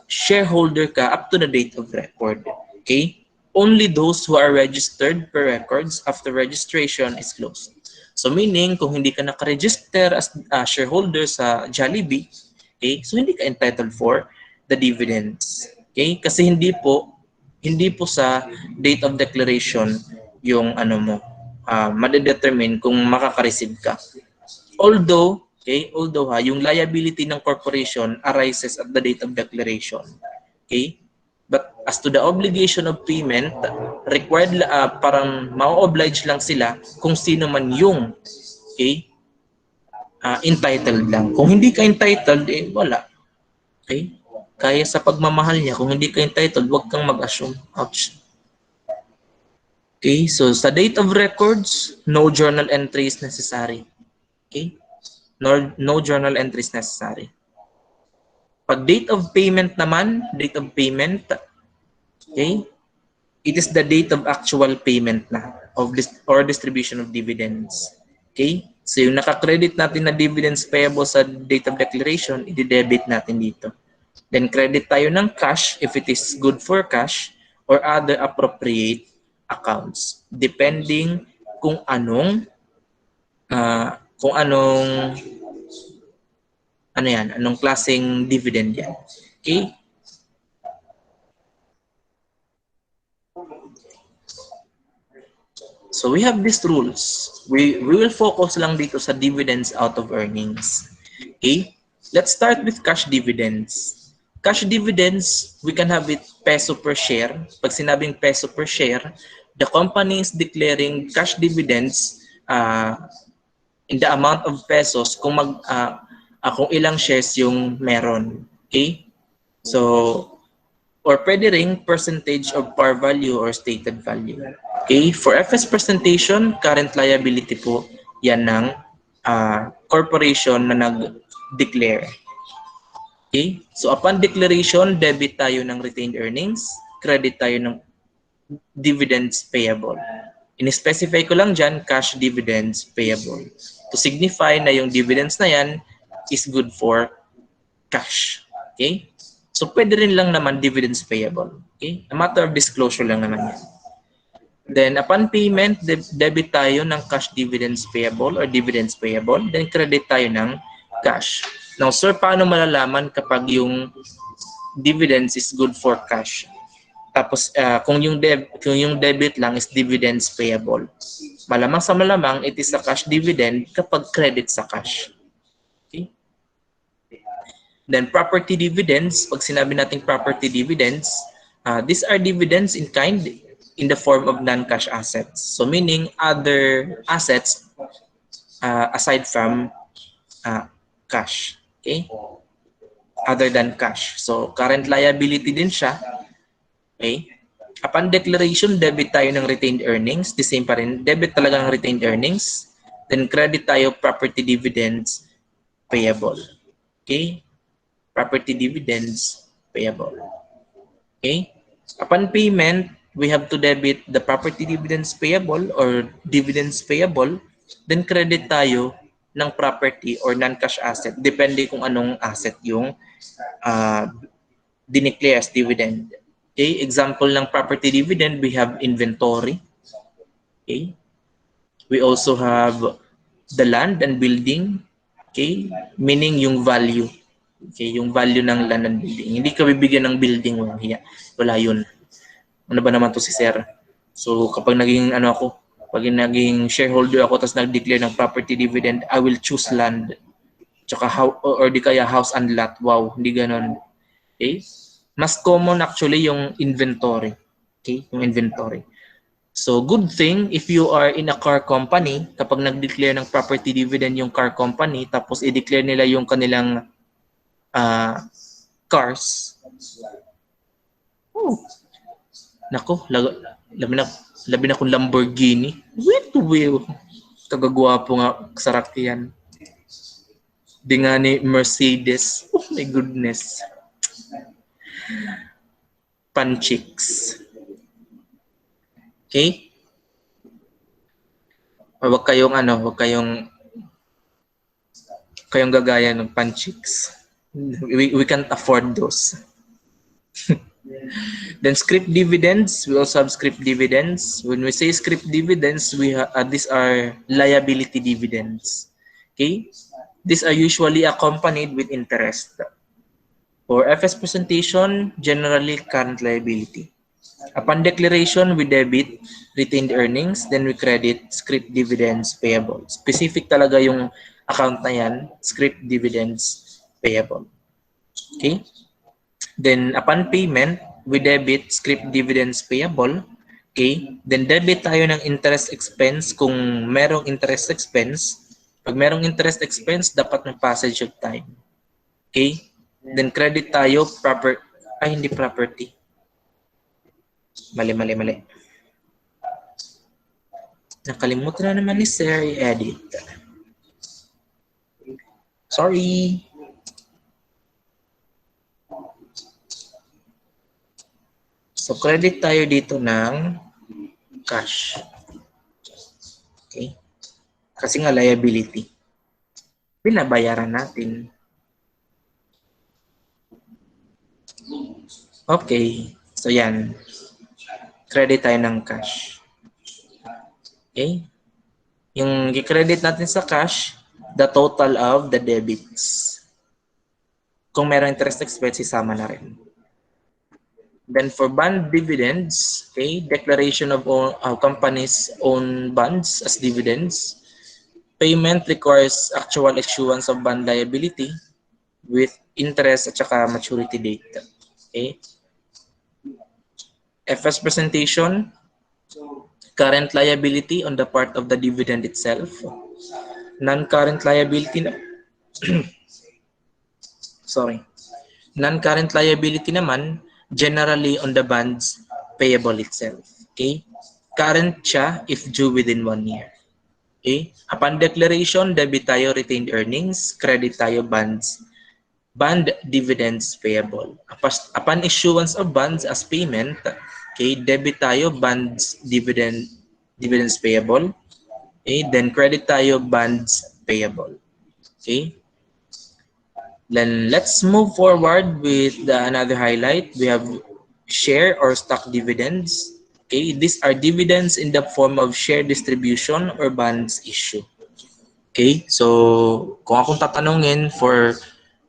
shareholder ka up to the date of record. Okay? Only those who are registered per records after registration is closed. So meaning, kung hindi ka nakaregister as shareholder sa Jollibee, okay, so hindi ka entitled for the dividends. Okay? Kasi hindi po sa date of declaration yung ano mo, madedetermine kung makaka-receive ka. Although yung liability ng corporation arises at the date of declaration. Okay? But as to the obligation of payment, required parang ma-oblige lang sila kung sino man yung entitled lang. Kung hindi ka entitled, wala. Okay? Kaya sa pagmamahal niya, kung hindi ka entitled, huwag kang mag-assume. Ouch. Okay, so sa date of records, no journal entry is necessary. Okay? No journal entry is necessary. Pag date of payment naman, okay, it is the date of actual payment na or distribution of dividends. Okay? So yung naka-credit natin na dividends payable sa date of declaration, i-debit natin dito. Then credit tayo ng cash if it is good for cash or other appropriate accounts depending kung anong anong klaseng dividend yan. Okay? So we have these rules. We will focus lang dito sa dividends out of earnings. Okay? Let's start with cash dividends. Cash dividends, we can have it peso per share. Pag sinabing peso per share, the company is declaring cash dividends in the amount of pesos kung ilang shares yung meron. Okay? So, or pwede ring percentage of par value or stated value. Okay? For FS presentation, current liability po, yan ng corporation na nag-declare. Okay? So upon declaration, debit tayo ng retained earnings, credit tayo ng dividends payable. In-specify ko lang dyan, cash dividends payable. To signify na yung dividends na yan is good for cash. Okay? So pwede rin lang naman dividends payable. Okay? A matter of disclosure lang naman yan. Then upon payment, debit tayo ng cash dividends payable or dividends payable. Then credit tayo ng cash. Now, sir, paano malalaman kapag yung dividends is good for cash? Tapos, kung yung debit lang is dividends payable. Malamang sa malamang, it is a cash dividend kapag credit sa cash. Okay? Then, property dividends. Pag sinabi nating property dividends, these are dividends in kind in the form of non-cash assets. So, meaning other assets aside from cash. Okay? Other than cash. So, current liability din siya. Okay? Upon declaration, debit tayo ng retained earnings. The same pa rin. Debit talaga ng retained earnings. Then, credit tayo property dividends payable. Okay? Property dividends payable. Okay? Upon payment, we have to debit the property dividends payable or dividends payable. Then, credit tayo ng property or non-cash asset, depende kung anong asset yung dineclare as dividend. Okay, example ng property dividend, we have inventory. Okay, we also have the land and building. Okay, meaning yung value. Okay, yung value ng land and building. Hindi ka bibigyan ng building, wala yun. Ano ba naman to si sir? So kapag naging ako, Pag naging shareholder ako tapos nag-declare ng property dividend, I will choose land. Tsaka or di kaya house and lot. Wow, hindi ganon. Okay? Mas common actually yung inventory. Okay? Yung inventory. So, good thing if you are in a car company, kapag nag-declare ng property dividend yung car company, tapos i-declare nila yung kanilang cars. Oh. Nako, labi na kung Lamborghini. Wait, kagagwapo nga, kasakyan. Di nga ni Mercedes. Oh my goodness. Panchicks. Okay? Wag kayong gagaya ng panchicks. We can't afford those. Then scrip dividends, we also have scrip dividends. When we say scrip dividends, these are liability dividends. Okay? These are usually accompanied with interest. For FS presentation, generally current liability. Upon declaration, we debit retained earnings, then we credit scrip dividends payable. Specific talaga yung account na yan, scrip dividends payable. Okay? Then upon payment, we debit scrip dividends payable. Okay? Then debit tayo ng interest expense kung merong interest expense. Pag merong interest expense, dapat may passage of time. Okay? Then credit tayo hindi property. Mali. Nakalimutan na naman ni Sir i-edit. Sorry. So, credit tayo dito ng cash. Okay? Kasi nga liability. Binabayaran natin. Okay. So, yan. Credit tayo ng cash. Okay? Yung i-credit natin sa cash, the total of the debits. Kung meron interest expense, isama na rin. Then for bond dividends, okay, declaration of companies own bonds as dividends. Payment requires actual issuance of bond liability with interest at saka maturity date. Okay. FS presentation, current liability on the part of the dividend itself. Non-current liability Non-current liability naman, generally on the bonds payable itself. Okay? Current siya if due within 1 year. Okay? Upon declaration, debit tayo retained earnings, credit tayo bonds. Bond dividends payable. Upon issuance of bonds as payment, okay, debit tayo bonds dividends payable. Okay? Then credit tayo bonds payable. Okay? Then let's move forward with another highlight. We have share or stock dividends. Okay, these are dividends in the form of share distribution or bonds issue. Okay, so kung akong tatanungin for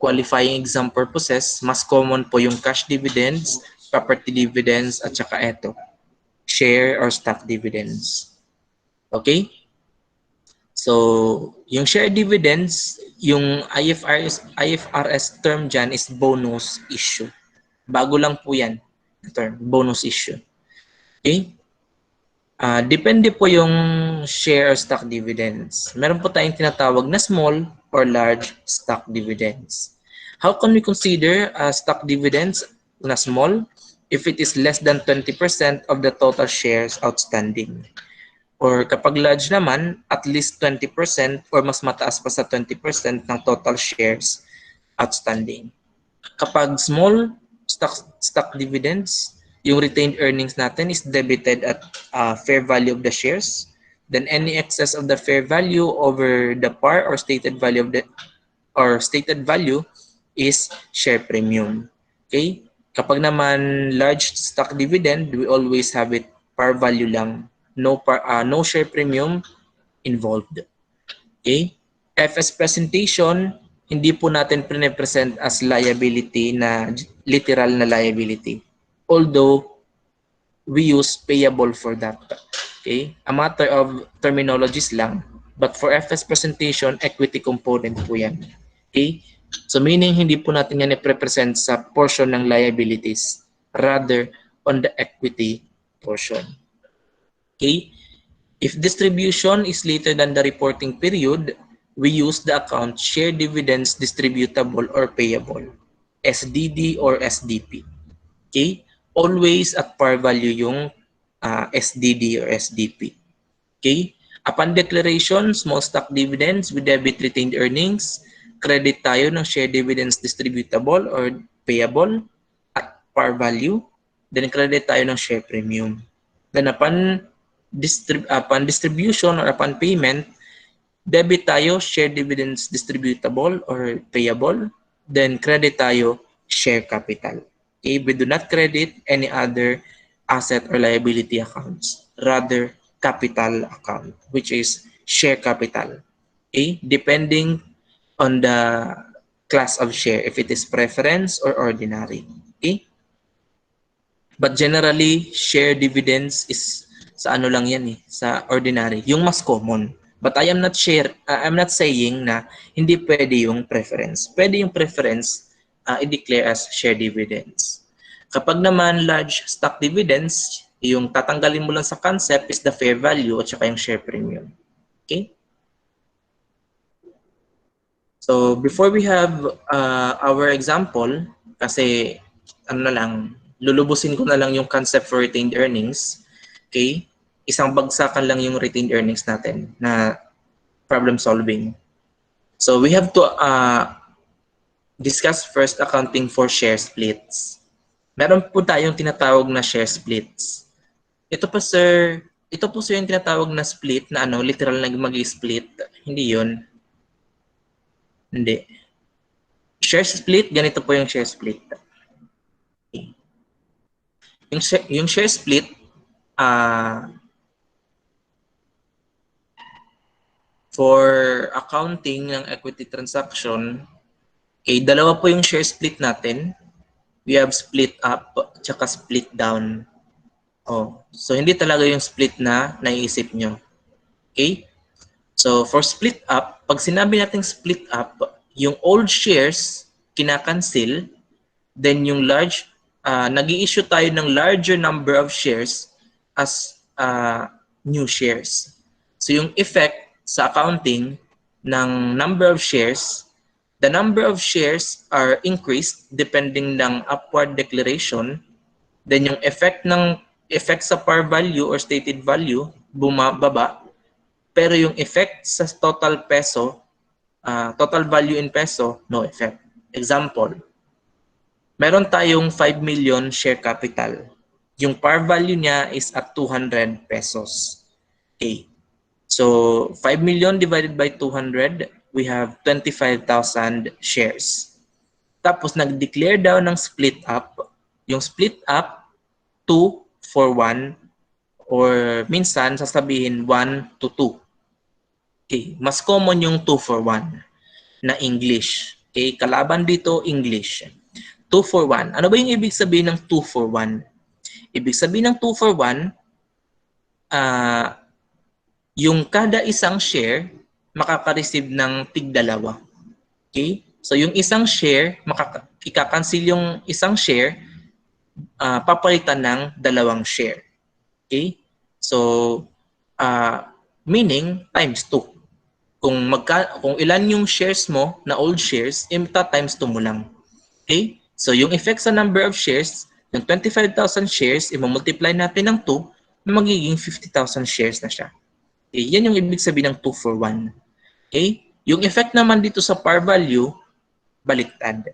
qualifying exam purposes, mas common po yung cash dividends, property dividends, at saka eto, share or stock dividends. Okay? So, yung share dividends, yung IFRS term dyan is bonus issue. Bago lang po yan, term, bonus issue. Okay? Depende po yung share or stock dividends. Meron po tayong tinatawag na small or large stock dividends. How can we consider stock dividends na small? If it is less than 20% of the total shares outstanding. Or kapag large naman, at least 20% or mas mataas pa sa 20% ng total shares outstanding. Kapag small stock dividends, yung retained earnings natin is debited at fair value of the shares. Then any excess of the fair value over the par or stated value is share premium. Okay? Kapag naman large stock dividend, we always have it par value lang. No share premium involved. Okay? FS presentation, hindi po natin pre-present as liability na literal na liability. Although, we use payable for that. Okay? A matter of terminologies lang. But for FS presentation, equity component po yan. Okay? So meaning hindi po natin yan i-represent sa portion ng liabilities, rather on the equity portion. Okay? If distribution is later than the reporting period, we use the account share dividends distributable or payable, SDD or SDP. Okay? Always at par value yung SDD or SDP. Okay? Upon declaration, small stock dividends with debit retained earnings, credit tayo ng share dividends distributable or payable at par value, then credit tayo ng share premium. Then upon distribution or upon payment, debit tayo share dividends distributable or payable, then credit tayo share capital. Okay, we do not credit any other asset or liability accounts, rather capital account, which is share capital. Okay, depending on the class of share, if it is preference or ordinary. Okay, but generally share dividends is sa ano lang yan sa ordinary, yung mas common. But I'm not saying na hindi pwede yung preference. Pwede yung preference i-declare as share dividends. Kapag naman large stock dividends, yung tatanggalin mo lang sa concept is the fair value at saka yung share premium. Okay? So before we have our example, kasi ano na lang, lulubusin ko na lang yung concept for retained earnings. Okay? Isang bagsakan lang yung retained earnings natin na problem solving. So we have to discuss first accounting for share splits. Meron po tayong tinatawag na share splits. Ito po sir yung tinatawag na split na ano, literal na mag-split. Hindi yun. Hindi. Share split, ganito po yung share split. Yung share split, for accounting ng equity transaction, okay, dalawa po yung share split natin. We have split up tsaka split down. Oh, so hindi talaga yung split na naiisip nyo. Okay? So for split up, pag sinabi natin split up, yung old shares kinakancel, then yung nag-i-issue tayo ng larger number of shares as new shares. So yung effect sa accounting ng number of shares, the number of shares are increased depending ng upward declaration, then yung effect sa par value or stated value bumababa, pero yung effect sa total peso, total value in peso, no effect. Example, meron tayong 5 million share capital. Yung par value niya is at 200 pesos. Okay. So 5 million divided by 200, we have 25,000 shares. Tapos nag-declare daw ng split up. Yung split up, 2 for 1, or minsan sasabihin 1 to 2. Okay, mas common yung 2 for 1 na English. Okay, kalaban dito English. 2 for 1. Ano ba yung ibig sabihin ng 2 for 1? Ibig sabihin ng 2 for 1, yung kada isang share makaka-receive ng tig-dalawa. Okay? So yung isang share, ika-cancel yung isang share, papalitan ng dalawang share. Okay? So meaning times 2. Kung ilan yung shares mo na old shares, times 2 mo lang. Okay? So yung effect sa number of shares, yung 25,000 shares, i-multiply natin ng 2, magiging 50,000 shares na siya. Okay? Yan yung ibig sabihin ng 2 for 1. Okay? Yung effect naman dito sa par value, baliktad.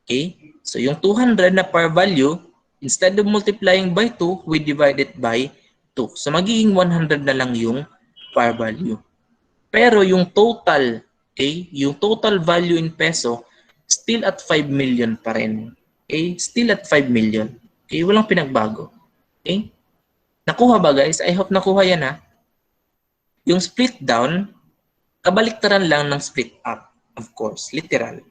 Okay? So yung 200 na par value, instead of multiplying by 2, we divide it by 2. So magiging 100 na lang yung par value. Pero yung total, okay, yung total value in peso, still at 5 million pa rin. Okay? Still at 5 million. Okay? Walang pinagbago. Okay? Nakuha ba guys? I hope nakuha yan ha. Yung split down, kabaliktaran lang ng split up. Of course, literal.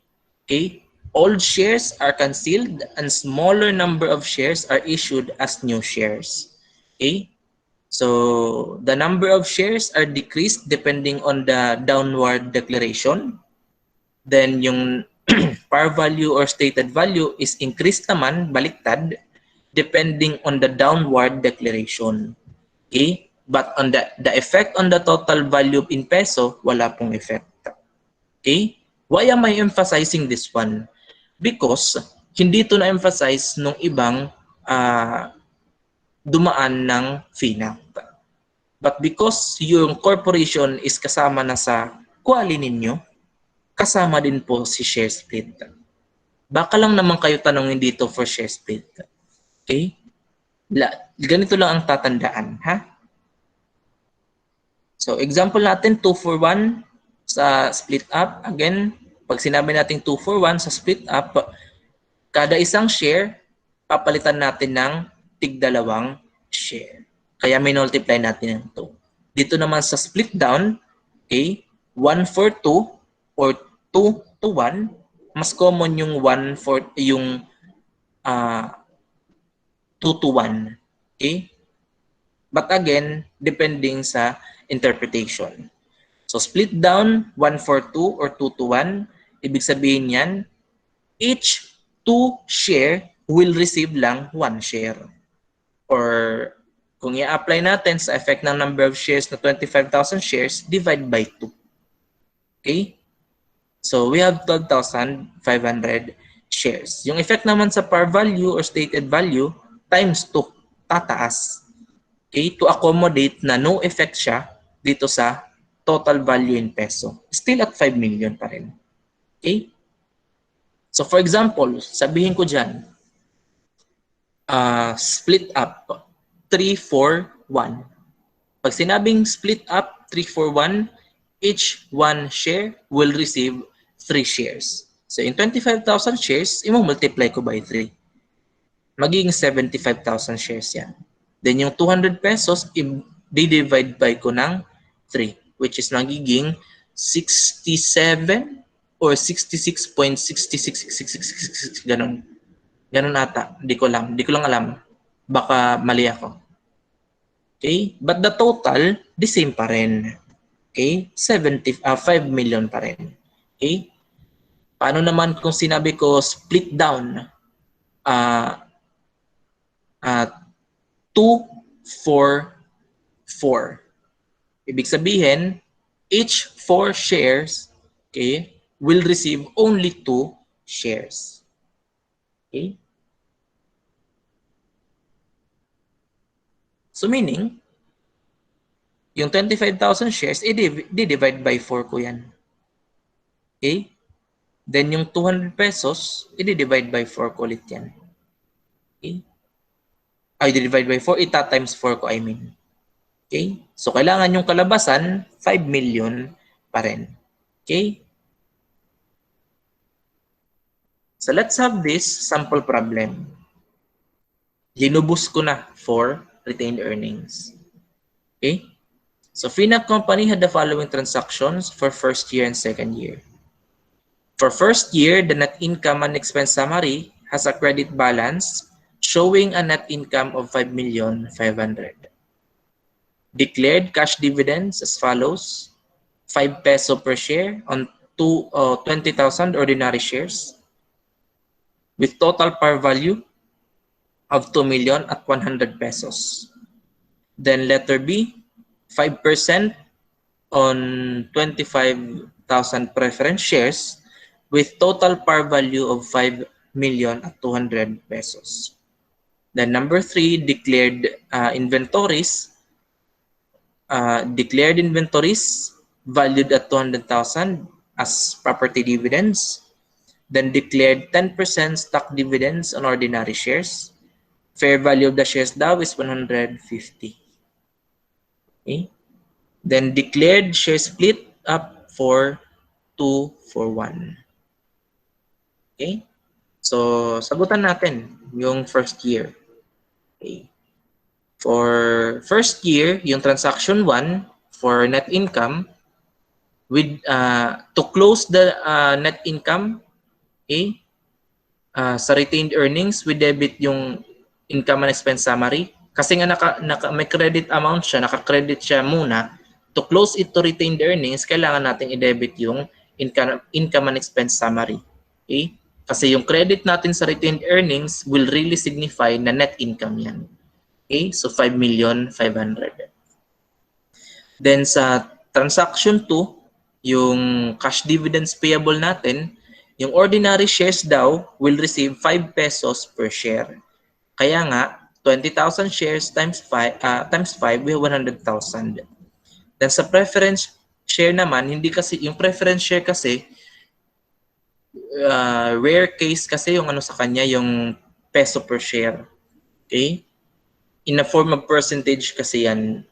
Okay? Old shares are canceled and smaller number of shares are issued as new shares. Okay? So the number of shares are decreased depending on the downward declaration. Then yung par value or stated value is increased naman, baliktad, depending on the downward declaration. Okay? But on the effect on the total value in peso, wala pong effect. Okay? Why am I emphasizing this one? Because hindi ito na-emphasize nung ibang dumaan ng FINAP. But because yung corporation is kasama na sa quali ninyo, kasama din po si share split. Baka lang naman kayo tanongin dito for share split. Okay? Ganito lang ang tatandaan, ha? So, example natin, 2 for 1 sa split up. Again, pag sinabi natin 2 for 1 sa split up, kada isang share, papalitan natin ng tig-dalawang share. Kaya may multiply natin ng 2. Dito naman sa split down, okay, 1 for 2 or 2 to 1, mas common yung 1 for yung 2 to 1. Okay? But again, depending sa interpretation. So split down 1 for 2 or 2 to 1, ibig sabihin yan, each 2 share will receive lang 1 share. Or kung i-apply natin sa effect ng number of shares na 25,000 shares, divide by 2. Okay? So we have 12,500 shares. Yung effect naman sa par value or stated value, times 2, tataas. Okay? To accommodate na no effect siya dito sa total value in peso. Still at 5 million pa rin. Okay? So for example, sabihin ko dyan, split up 3, 4, 1. Pag sinabing split up 3, 4, 1, each 1 share will receive 3 shares. So in 25,000 shares, i-multiply ko by 3. Magiging 75,000 shares yan. Then yung 200 pesos, i-divide by ko ng 3, which is magiging 67 or 66.6666 ganun. Ganun ata. Di ko lang alam. Baka mali ako. Okay? But the total, the same pa rin. Okay? 5 million pa rin. Okay? Paano naman kung sinabi ko split down 2, 4, 4. Ibig sabihin, each 4 shares, okay, will receive only 2 shares. Okay? So meaning, yung 25,000 shares, i-divide by 4 ko yan. Okay? Then yung 200 pesos, i-divide by 4 ko ulit yan. Okay? Ay, i-divide by 4, ita-times 4 ko, I mean. Okay? So kailangan yung kalabasan, 5 million pa rin. Okay? So let's have this sample problem. Linubos ko na for retained earnings. Okay? So FINAP company had the following transactions for first year and second year. For first year, the net income and expense summary has a credit balance showing a net income of 5,500,000. Declared cash dividends as follows: 5 peso per share on 20,000 ordinary shares with total par value of 2 million at 100 pesos. Then letter B, 5% on 25,000 preference shares with total par value of 5 million at 200 pesos. Then number 3, declared inventories valued at 200,000 as property dividends. Then declared 10% stock dividends on ordinary shares. Fair value of the shares daw is 150. Okay? Then declared share split up for 2 for 1. Okay? So, sagutan natin yung first year. Okay. For first year, yung transaction 1 for net income, with to close the net income, okay, sa retained earnings, we debit yung income and expense summary. Kasi nga may credit amount siya, naka-credit siya muna. To close it to retained earnings, kailangan natin i-debit yung income and expense summary. Okay? Kasi yung credit natin sa retained earnings will really signify na net income yan. Okay? So 5,500,000. Then sa transaction 2, yung cash dividends payable natin, yung ordinary shares daw will receive 5 pesos per share. Kaya nga, 20,000 shares times 5, we have 100,000. Then sa preference share naman, hindi kasi, yung preference share kasi, rare case kasi yung ano sa kanya, yung peso per share. Okay? In a form of percentage kasi yan.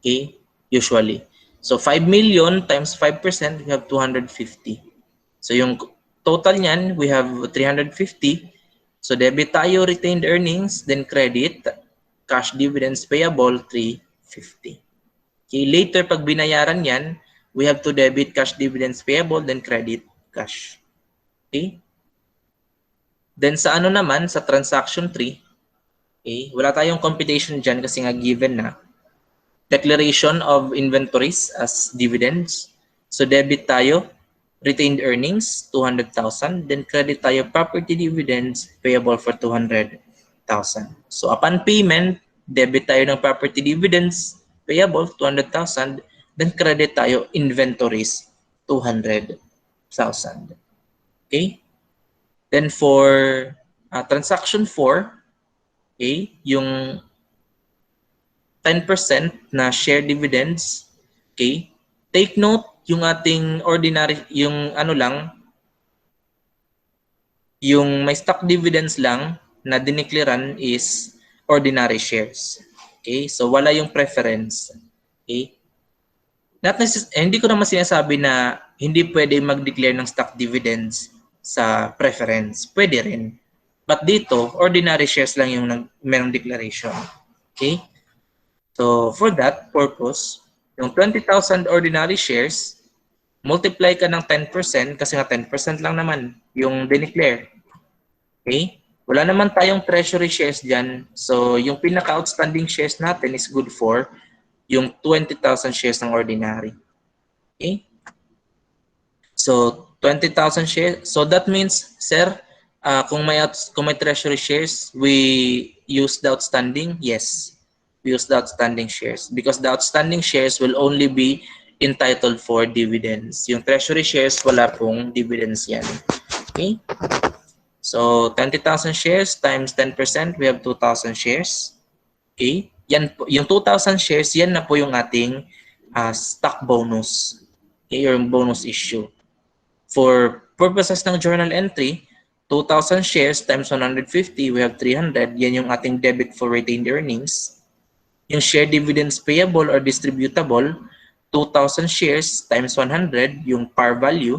Okay? Usually. So 5 million times 5%, we have 250. So yung total niyan, we have 350. So debit tayo retained earnings, then credit cash dividends payable 350. Okay, later pag binayaran yan, we have to debit cash dividends payable, then credit cash. Okay? Then sa ano naman, sa transaction 3, okay, wala tayong computation dyan kasi nga given na. Declaration of inventories as dividends. So debit tayo retained earnings 200,000, then credit tayo property dividends payable for 200,000. So upon payment, debit tayo ng property dividends payable 200,000, then credit tayo inventories 200,000. Okay? Then for transaction 4, okay, yung 10% na share dividends, okay? Take note, yung ating ordinary, yung ano lang, yung may stock dividends lang na dineclaran is ordinary shares. Okay? So wala yung preference. Okay? Hindi ko naman sinasabi na hindi pwede mag-declare ng stock dividends sa preference. Pwede rin. But dito, ordinary shares lang yung merong declaration. Okay? So for that purpose, yung 20,000 ordinary shares, multiply ka ng 10% kasi nga 10% lang naman yung dineclare. Okay? Wala naman tayong treasury shares dyan. So yung pinaka-outstanding shares natin is good for yung 20,000 shares ng ordinary. Okay? So 20,000 shares. So that means, sir, kung may treasury shares, we use the outstanding? Yes. We use the outstanding shares because the outstanding shares will only be entitled for dividends. Yung treasury shares, wala pong dividends yan. Okay? So 20,000 shares times 10%, we have 2,000 shares. Okay? Yan po, yung 2,000 shares, yan na po yung ating stock bonus. Okay? Yung bonus issue. For purposes ng journal entry, 2,000 shares times 150, we have 300. Yan yung ating debit for retained earnings. Yung share dividends payable or distributable, 2,000 shares times 100, yung par value,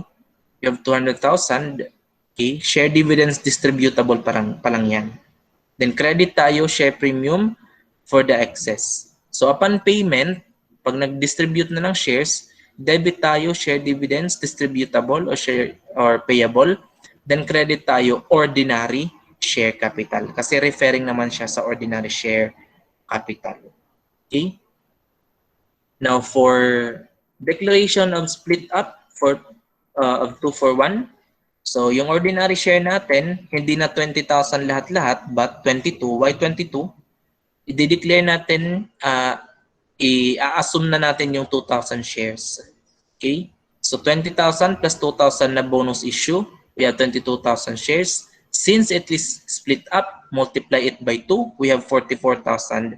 you have 200,000. Okay, share dividends distributable pa lang yan. Then credit tayo share premium for the excess. So upon payment, pag nag-distribute na ng shares, debit tayo share dividends distributable or payable. Then credit tayo ordinary share capital kasi referring naman siya sa ordinary share capital. Okay? Now for declaration of split up for of 2 for 1. So yung ordinary share natin, hindi na 20,000 lahat-lahat but 22. Why 22? I-declare natin, i-assume na natin yung 2,000 shares. Okay? So 20,000 plus 2,000 na bonus issue, we have 22,000 shares. Since it is split up, multiply it by 2, we have 44,000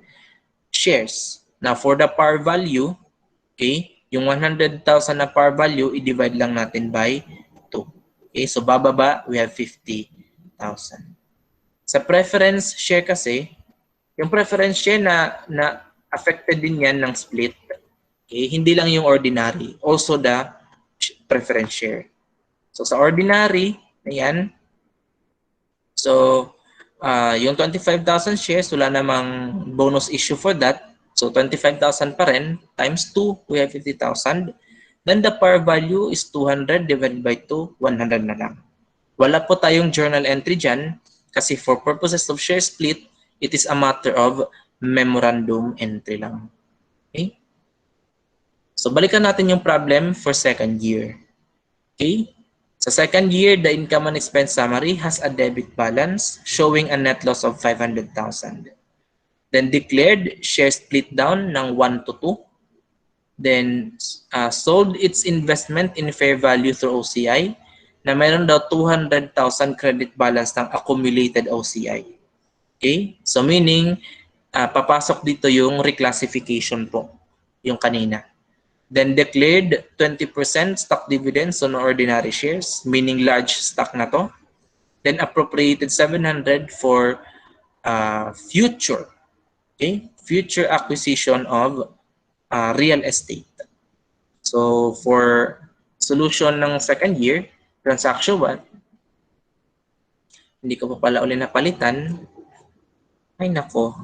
shares. Now for the par value, okay, yung 100,000 na par value, i-divide lang natin by 2. Okay, so bababa, we have 50,000. Sa preference share kasi, yung preference share na affected din yan ng split. Okay, hindi lang yung ordinary, also the preference share. So sa ordinary, ayan, so yung 25,000 shares, wala namang bonus issue for that. So 25,000 pa rin, times 2, we have 50,000. Then the par value is 200 divided by 2, 100 na lang. Wala po tayong journal entry dyan kasi for purposes of share split, it is a matter of memorandum entry lang. Okay? So balikan natin yung problem for second year. Okay? Sa second year, the income and expense summary has a debit balance showing a net loss of 500,000. Then declared share split down ng 1 to 2. Then sold its investment in fair value through OCI na mayroon daw 200,000 credit balance ng accumulated OCI. Okay? So meaning, papasok dito yung reclassification po, yung kanina. Then declared 20% stock dividends on ordinary shares, meaning large stock na to. Then appropriated 700 for future, okay? Future acquisition of real estate. So for solution ng second year, transaction 1, hindi ko pa pala uli napalitan. Ay nako.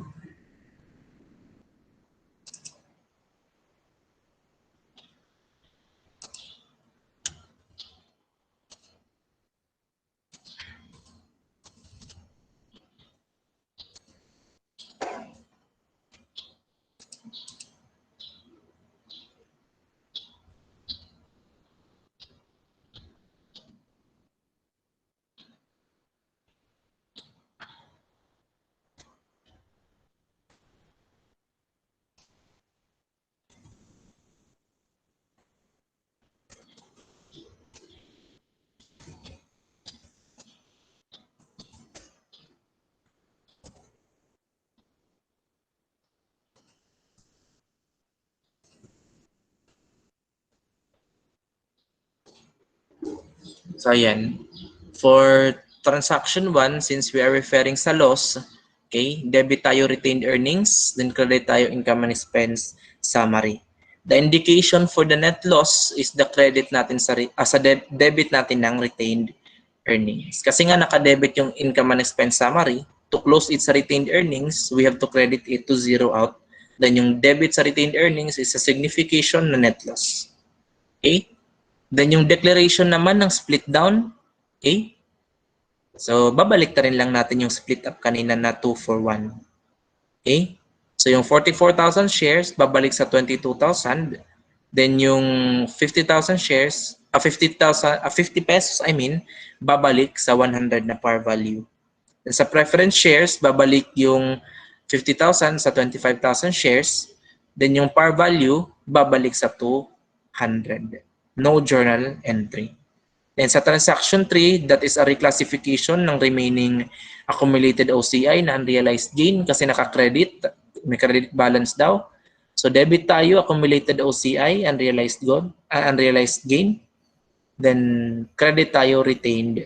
So ayan. For transaction 1, since we are referring sa loss, okay, debit tayo retained earnings, then credit tayo income and expense summary. The indication for the net loss is the credit natin sa debit natin ng retained earnings. Kasi nga naka-debit yung income and expense summary, to close it sa retained earnings, we have to credit it to zero out. Then yung debit sa retained earnings is a signification na net loss. Okay? Then yung declaration naman ng split down, okay? So babalik ta rin lang natin yung split up kanina na 2 for 1. Okay? So yung 44,000 shares babalik sa 22,000. Then yung 50,000 shares, 50,000 50 pesos babalik sa 100 na par value. Then sa preference shares babalik yung 50,000 sa 25,000 shares. Then yung par value babalik sa 200. No journal entry. Then sa transaction 3, that is a reclassification ng remaining accumulated OCI na unrealized gain kasi naka-credit, may credit balance daw. So debit tayo accumulated OCI, unrealized gain. Then credit tayo retained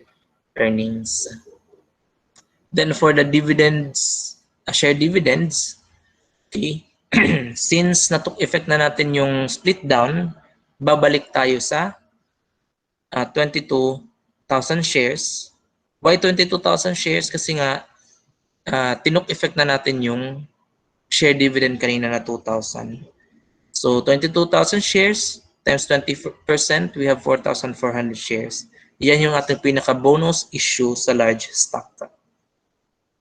earnings. Then for the dividends, share dividends, okay, since na-took effect na natin yung split down, babalik tayo sa 22,000 shares. Why 22,000 shares? Kasi nga, tinok effect na natin yung share dividend kanina na 2,000. So, 22,000 shares times 20%, we have 4,400 shares. Yan yung ating pinaka-bonus issue sa large stock.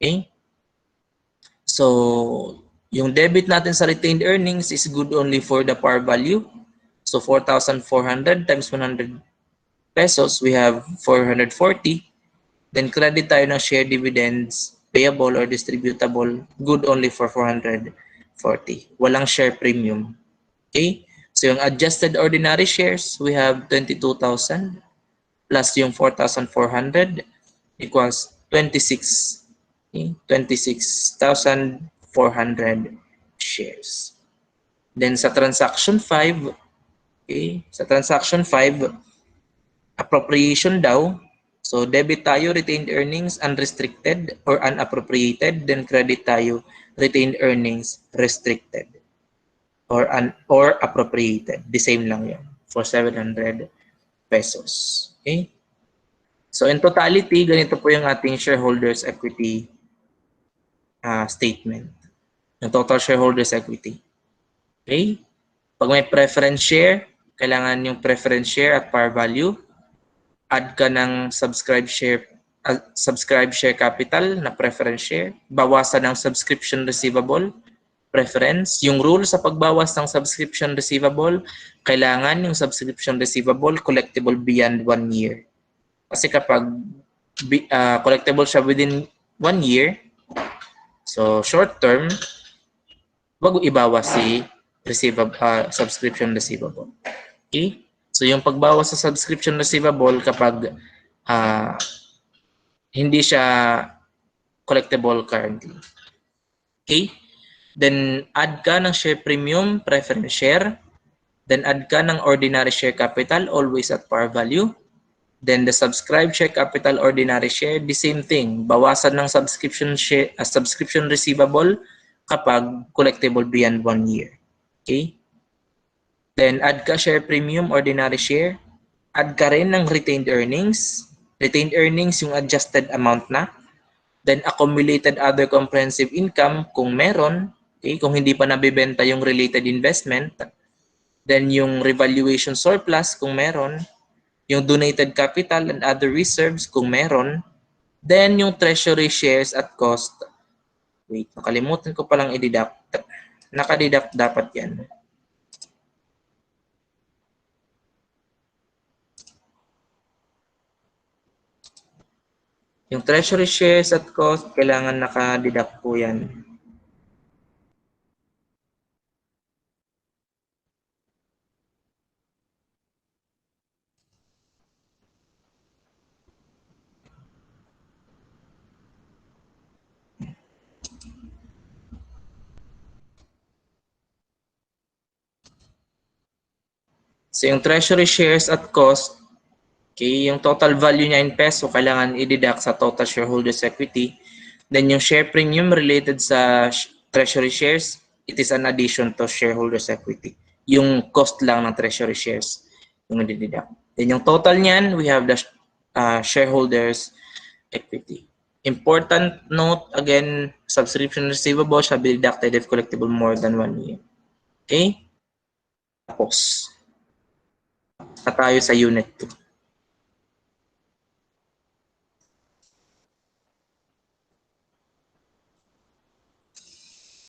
Okay? So, yung debit natin sa retained earnings is good only for the par value. So, 4,400 times 100 pesos, we have 440. Then credit tayo ng share dividends payable or distributable, good only for 440. Walang share premium. Okay? So yung adjusted ordinary shares, we have 22,000 plus yung 4,400 equals 26. Okay? 26,400 shares. Then sa transaction 5, okay? Sa transaction 5, appropriation daw. So debit tayo retained earnings unrestricted or unappropriated, then credit tayo retained earnings restricted or appropriated. The same lang yun for 700 pesos. Okay? So in totality, ganito po yung ating shareholders equity statement. Yung total shareholders equity. Okay? Pag may preference share, kailangan yung preference share at par value. Add ka ng subscribe share capital na preference share, bawasan ng subscription receivable, preference. Yung rule sa pagbawas ng subscription receivable, kailangan yung subscription receivable collectible beyond 1 year. Kasi kapag collectible siya within 1 year, so short term, wag ibawas si subscription receivable. Okay? So yung pagbawas sa subscription receivable kapag hindi siya collectible currently. Okay? Then add ka ng share premium, preference share. Then add ka ng ordinary share capital, always at par value. Then the subscribed share capital, ordinary share, the same thing. Bawasan ng subscription share, subscription receivable kapag collectible beyond 1 year. Okay? Then add ka share premium, ordinary share. Add ka rin ng retained earnings. Retained earnings yung adjusted amount na. Then accumulated other comprehensive income kung meron. Okay? Kung hindi pa nabibenta yung related investment. Then yung revaluation surplus kung meron. Yung donated capital and other reserves kung meron. Then yung treasury shares at cost. Wait, nakalimutan ko palang i-deduct. Naka-deduct dapat yan. Yung treasury shares at cost, kailangan naka-deduct po yan. So yung treasury shares at cost, okay, yung total value niya in peso, kailangan i-deduct sa total shareholders equity. Then yung share premium related sa treasury shares, it is an addition to shareholders equity. Yung cost lang ng treasury shares yung i-deduct. Then yung total niyan, we have the shareholders equity. Important note, again, subscription receivable shall be deducted if collectible more than 1 year. Okay? Tapos na tayo sa unit 2.